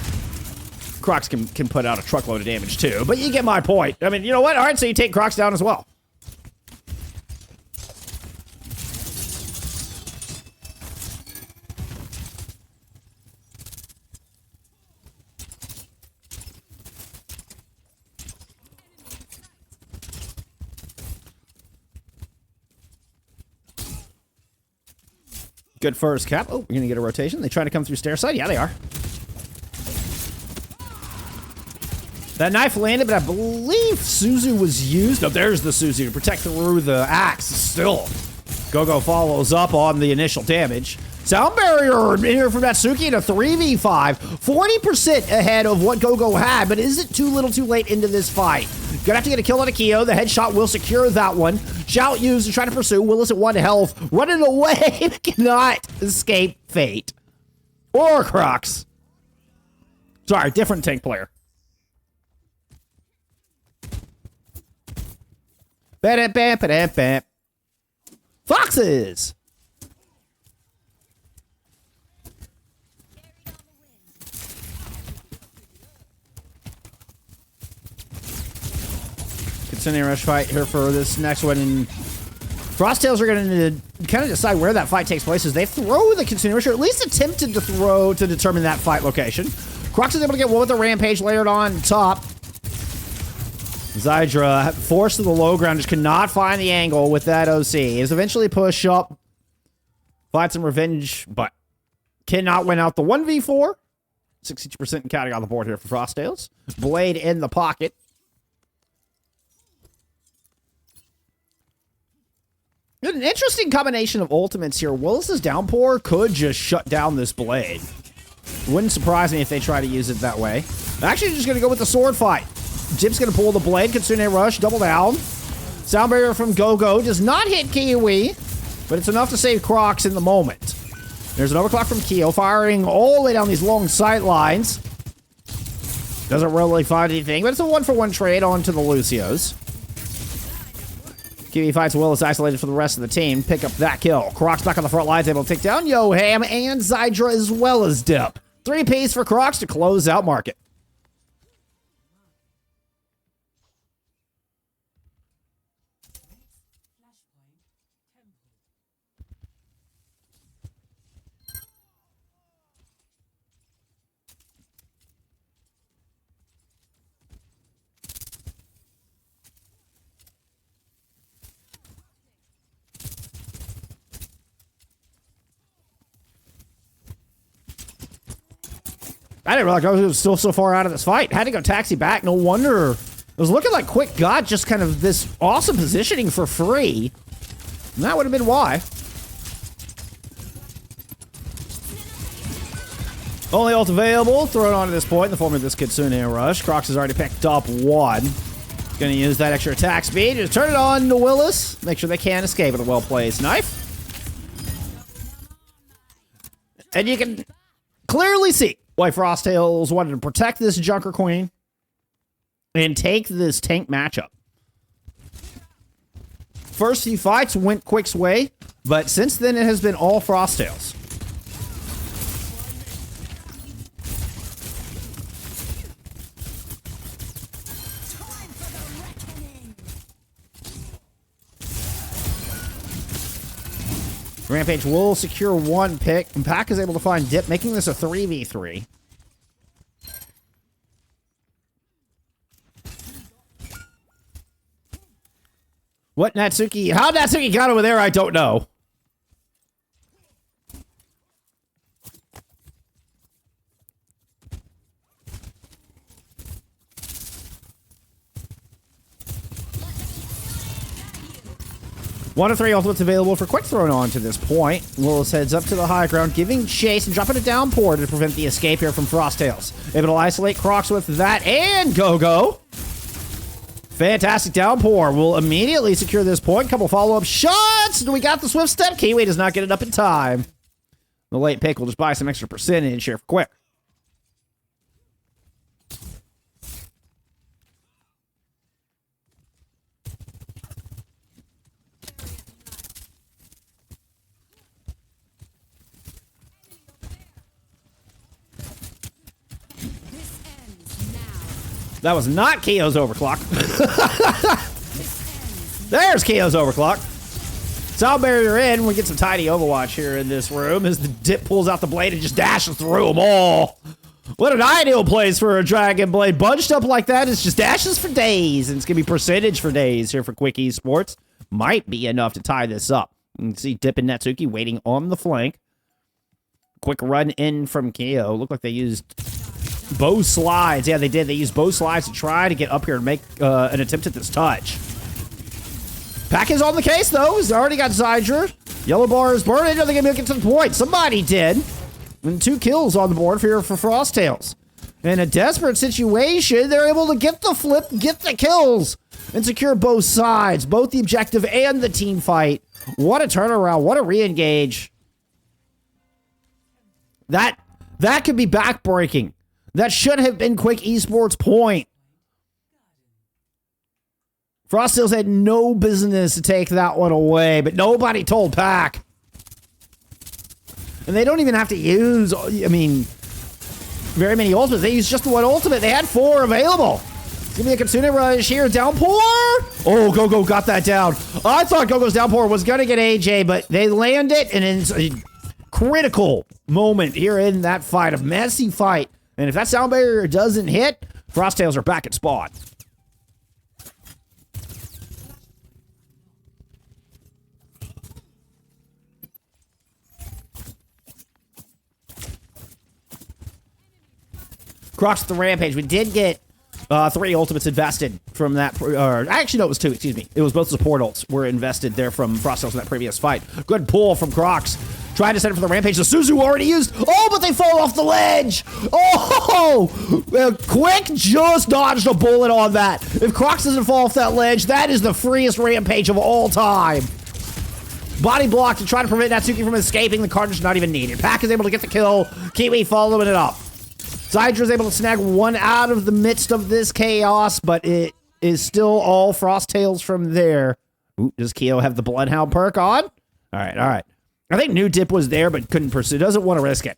Crocs can put out a truckload of damage too, but you get my point. I mean, you know what? All right, so you take Crocs down as well. Good first cap. Oh, we're going to get a rotation. They trying to come through stair side? Yeah, they are. That knife landed, but I believe Suzu was used. No, there's the Suzu to protect through the axe. Still, Gogo follows up on the initial damage. Sound barrier in here from Natsuki in a 3v5. 40% ahead of what Gogo had, but is it too little too late into this fight? Gonna have to get a kill on Akio. The headshot will secure that one. Shout used to try to pursue. Willis at 1 health. Running away. Cannot escape fate. Or Crocs. Sorry, different tank player. Foxes. Continuing rush fight here for this next one, and Frosttails are going to kind of decide where that fight takes place as they throw the continuing rush, or at least attempted to throw to determine that fight location. Crocs is able to get one with the Rampage layered on top. Zydra forced to the low ground, just could not find the angle with that OC. Is eventually push up, find some revenge, but cannot win out the 1v4. 62% counting on the board here for Frosttails. Blade in the pocket. An interesting combination of ultimates here. Willis's downpour could just shut down this blade. Wouldn't surprise me if they try to use it that way. Actually, just going to go with the sword fight. Jip's going to pull the blade. Kitsune Rush, double down. Sound barrier from Gogo does not hit Kiwi, but it's enough to save Crocs in the moment. There's an overclock from Keo, firing all the way down these long sight lines. Doesn't really find anything, but it's a 1-for-1 trade onto the Lucios. Kiwi fights Willis, isolated for the rest of the team. Pick up that kill. Crocs back on the front lines, able to take down Yoham and Zydra as well as Dip. 3 piece for Crocs to close out market. I didn't realize I was still so far out of this fight. Had to go taxi back. No wonder. It was looking like Quick got just kind of this awesome positioning for free. And that would have been why. Only ult available. Throw it on at this point in the form of this Kitsune Rush. Crocs has already picked up one. Gonna use that extra attack speed. Just turn it on to Willis. Make sure they can't escape with a well-placed knife. And you can clearly see why Frosttails wanted to protect this Junker Queen and take this tank matchup. First few fights went Quick's way, but since then it has been all Frosttails. Rampage will secure one pick, and Pack is able to find Dip, making this a 3v3. What Natsuki, how Natsuki got over there, I don't know. One of three ultimates available for Quick thrown on to this point. Willis heads up to the high ground, giving chase and dropping a downpour to prevent the escape here from Frosttails. Able to isolate Crocs with that and Go-Go. Fantastic downpour. Will immediately secure this point. Couple follow-up shots. We got the swift step. Kiwi does not get it up in time. The late pick will just buy some extra percentage here for Quick. That was not KO's overclock. There's KO's overclock. Sound barrier in. We get some tidy Overwatch here in this room as the Dip pulls out the blade and just dashes through them all. What an ideal place for a Dragon Blade. Bunched up like that, it's just dashes for days. And it's going to be percentage for days here for Quick Esports. Might be enough to tie this up. You can see Dip and Natsuki waiting on the flank. Quick run in from KO. Looked like they used bow slides. Yeah, they did. They used bow slides to try to get up here and make an attempt at this touch. Pack is on the case, though. He's already got Zydra. Yellow bar is burning. Are they going to make it to the point? Somebody did. And 2 kills on the board for Frosttails. In a desperate situation, they're able to get the flip, get the kills, and secure both sides. Both the objective and the team fight. What a turnaround. What a re-engage. That could be backbreaking. That should have been Quick Esports' point. Frosttails had no business to take that one away, but nobody told Pack. And they don't even have to use, I mean, very many ultimates. They used just the one ultimate. They had 4 available. Give me a Kitsune Rush here. Downpour. Oh, Go-Go got that down. I thought Go-Go's downpour was going to get AJ, but they land it, and it's a critical moment here in that fight. A messy fight. And if that sound barrier doesn't hit, Frosttails are back at spawn. Crocs the Rampage. We did get 3 ultimates invested from that. Actually, no, it was 2. Excuse me. It was both support ults were invested there from Frosttails in that previous fight. Good pull from Crocs. Trying to set it for the Rampage. The Suzu already used. Oh, but they fall off the ledge. Oh, Quick just dodged a bullet on that. If Crocs doesn't fall off that ledge, that is the freest Rampage of all time. Body block to try to prevent Natsuki from escaping. The carnage not even needed. Pack is able to get the kill. Kiwi following it up. Zydra is able to snag one out of the midst of this chaos, but it is still all Frosttails from there. Ooh, does Keo have the Bloodhound perk on? All right, all right. I think New Dip was there, but couldn't pursue. Doesn't want to risk it.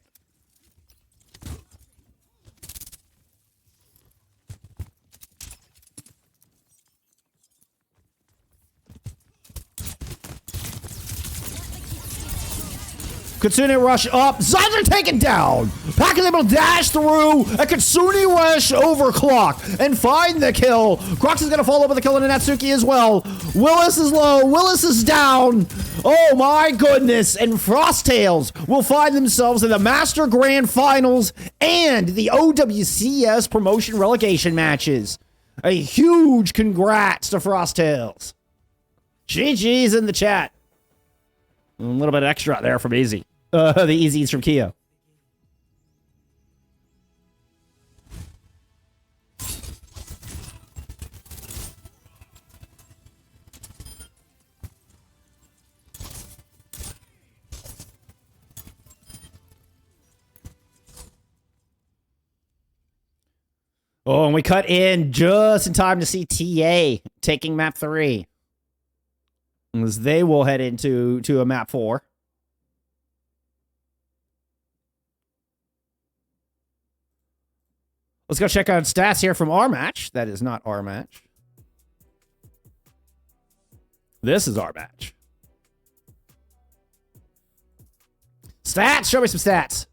Kitsune rush up. Zyler taken down. Pack is able to dash through. A Kitsune rush overclock and find the kill. Crocs is going to follow up with a kill on Natsuki as well. Willis is low. Willis is down. Oh my goodness. And Frosttails will find themselves in the Master Grand Finals and the OWCS promotion relegation matches. A huge congrats to Frosttails. GG's in the chat. A little bit extra there from Easy. The Easies from Keo. Oh, and we cut in just in time to see TA taking map 3. As they will head into a map 4. Let's go check out stats here from our match. That is not our match. This is our match. Stats! Show me some stats.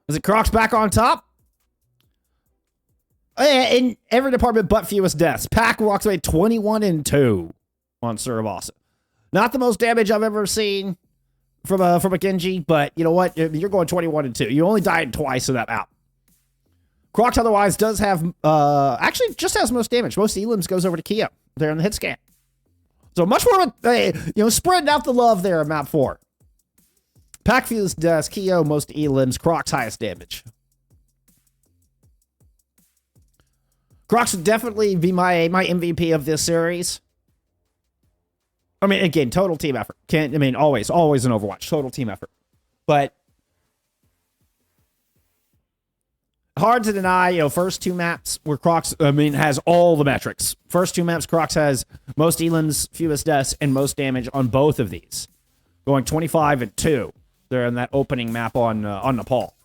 Is it Crocs back on top? In every department but fewest deaths. Pack walks away 21-2 on Suravasa. Not the most damage I've ever seen from a Genji, but you know what? You're going 21-2. You only died twice in that map. Crocs otherwise does have, actually just has most damage. Most elims goes over to Keo there in the hit scan. So much more, spreading out the love there in map 4. Pack fewest deaths, Keo most elims, Crocs highest damage. Crocs would definitely be my MVP of this series. I mean, again, total team effort. Always in Overwatch, total team effort. But hard to deny, first 2 maps where Crocs, has all the metrics. First 2 maps, Crocs has most elims, fewest deaths, and most damage on both of these. Going 25-2. They're in that opening map on Nepal.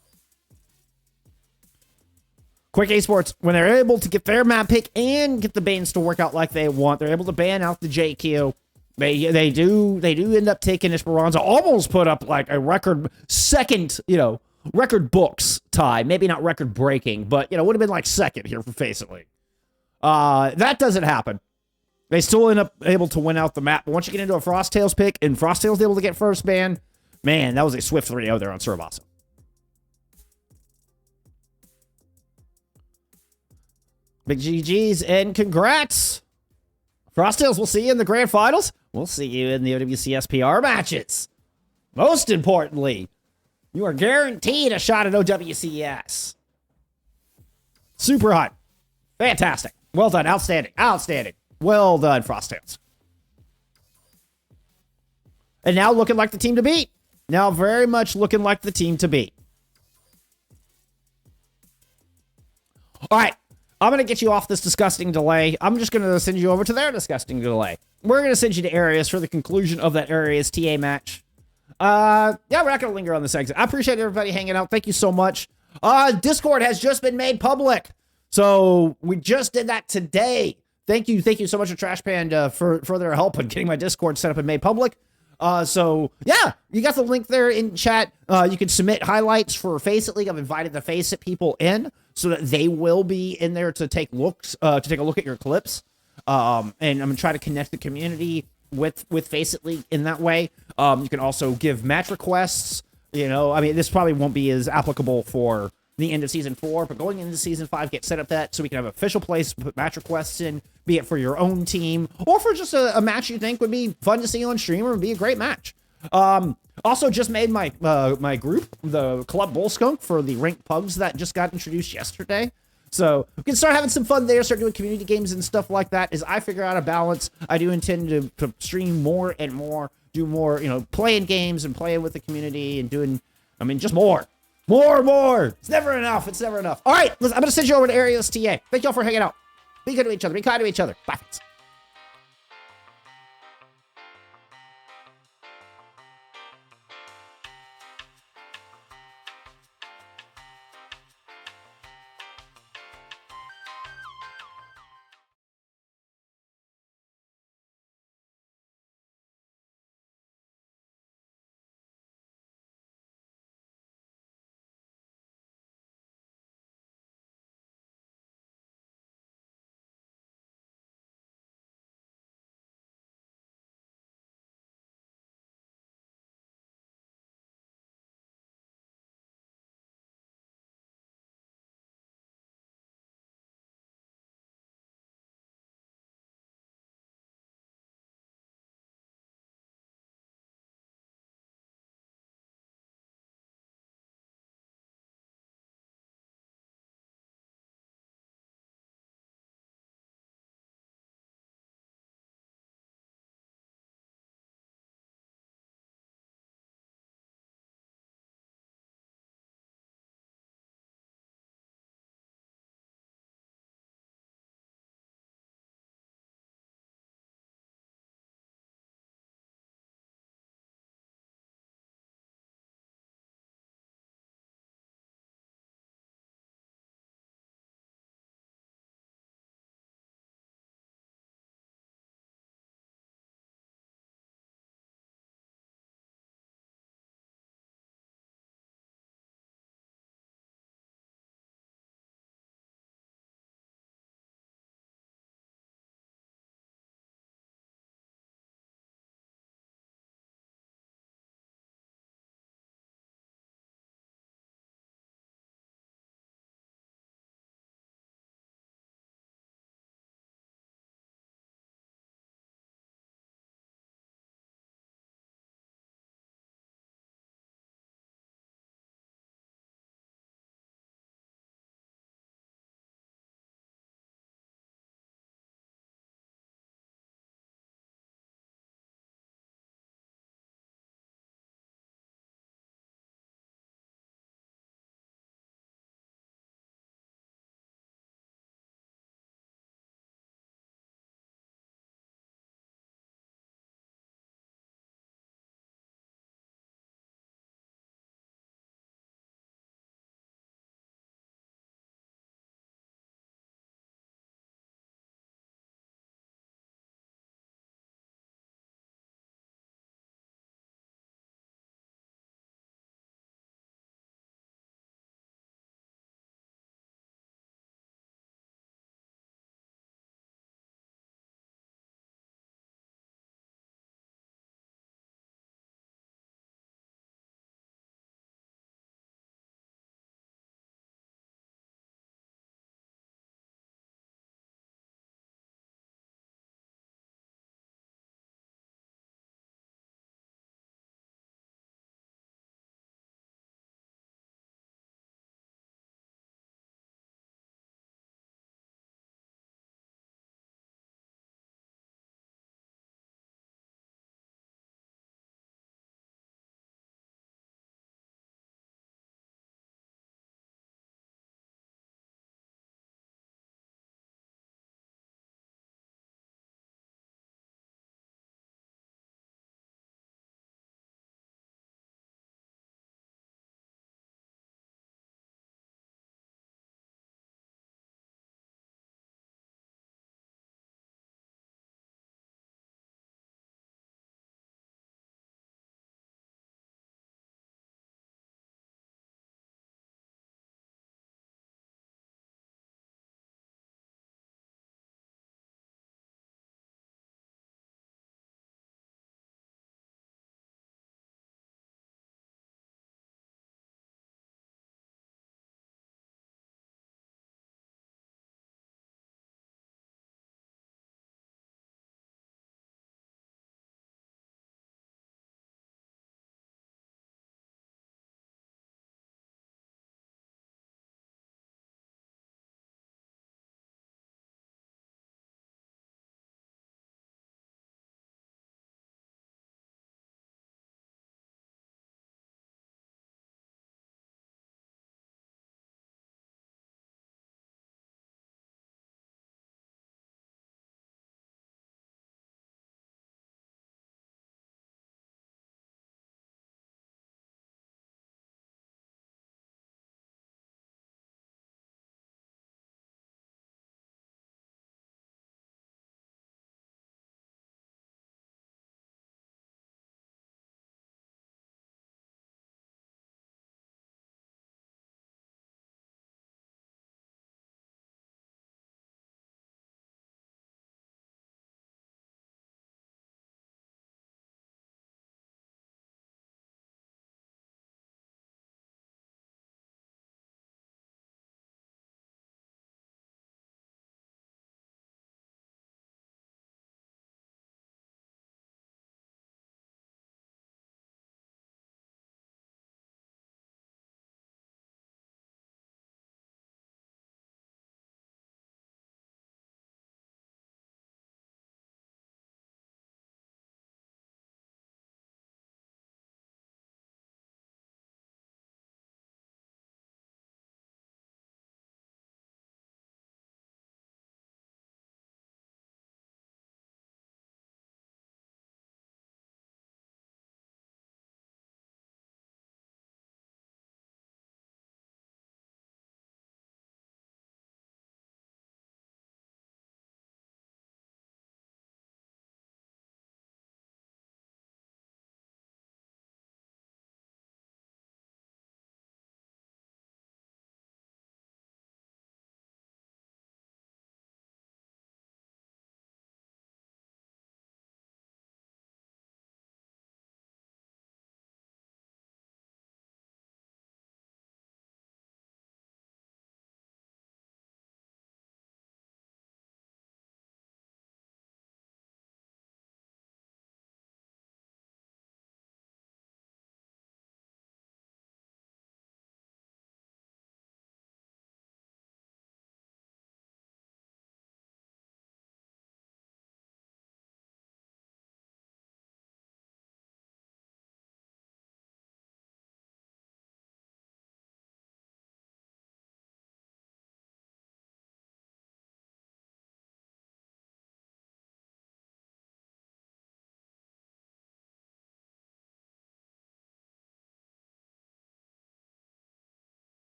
Quick Esports, when they're able to get their map pick and get the bans to work out like they want, they're able to ban out the JQ. They do end up taking Esperanca. Almost put up like a record second, record books tie. Maybe not record breaking, but would have been like second here for FACEIT. That doesn't happen. They still end up able to win out the map. But once you get into a Frosttails pick and Frosttails able to get first ban, man, that was a swift 3-0 there on Suravasa. Big GG's and congrats. Frosttails, we'll see you in the grand finals. We'll see you in the OWCS PR matches. Most importantly, you are guaranteed a shot at OWCS. Super hot. Fantastic. Well done. Outstanding. Outstanding. Well done, Frosttails. And now looking like the team to beat. Now very much looking like the team to beat. All right. I'm going to get you off this disgusting delay. I'm just going to send you over to their disgusting delay. We're going to send you to Arius for the conclusion of that Arius TA match. Yeah, we're not going to linger on this exit. I appreciate everybody hanging out. Thank you so much. Discord has just been made public. So we just did that today. Thank you so much to Trash Panda for their help in getting my Discord set up and made public. So yeah, you got the link there in chat. You can submit highlights for FACEIT League. I've invited the FACEIT people in so that they will be in there to take looks, to take a look at your clips. And I'm gonna try to connect the community with FACEIT League in that way. You can also give match requests. This probably won't be as applicable for the end of season 4, but going into season 5, get set up that so we can have an official place to put match requests in, be it for your own team or for just a match you think would be fun to see on stream or would be a great match. Also just made my my group, the Club Bull Skunk, for the ranked pubs that just got introduced yesterday. So we can start having some fun there, start doing community games and stuff like that. As I figure out a balance, I do intend to stream more and more, do more, playing games and playing with the community and doing, just more. More. It's never enough. All right, listen, I'm going to send you over to Arius TA. Thank y'all for hanging out. Be good to each other. Be kind to each other. Bye.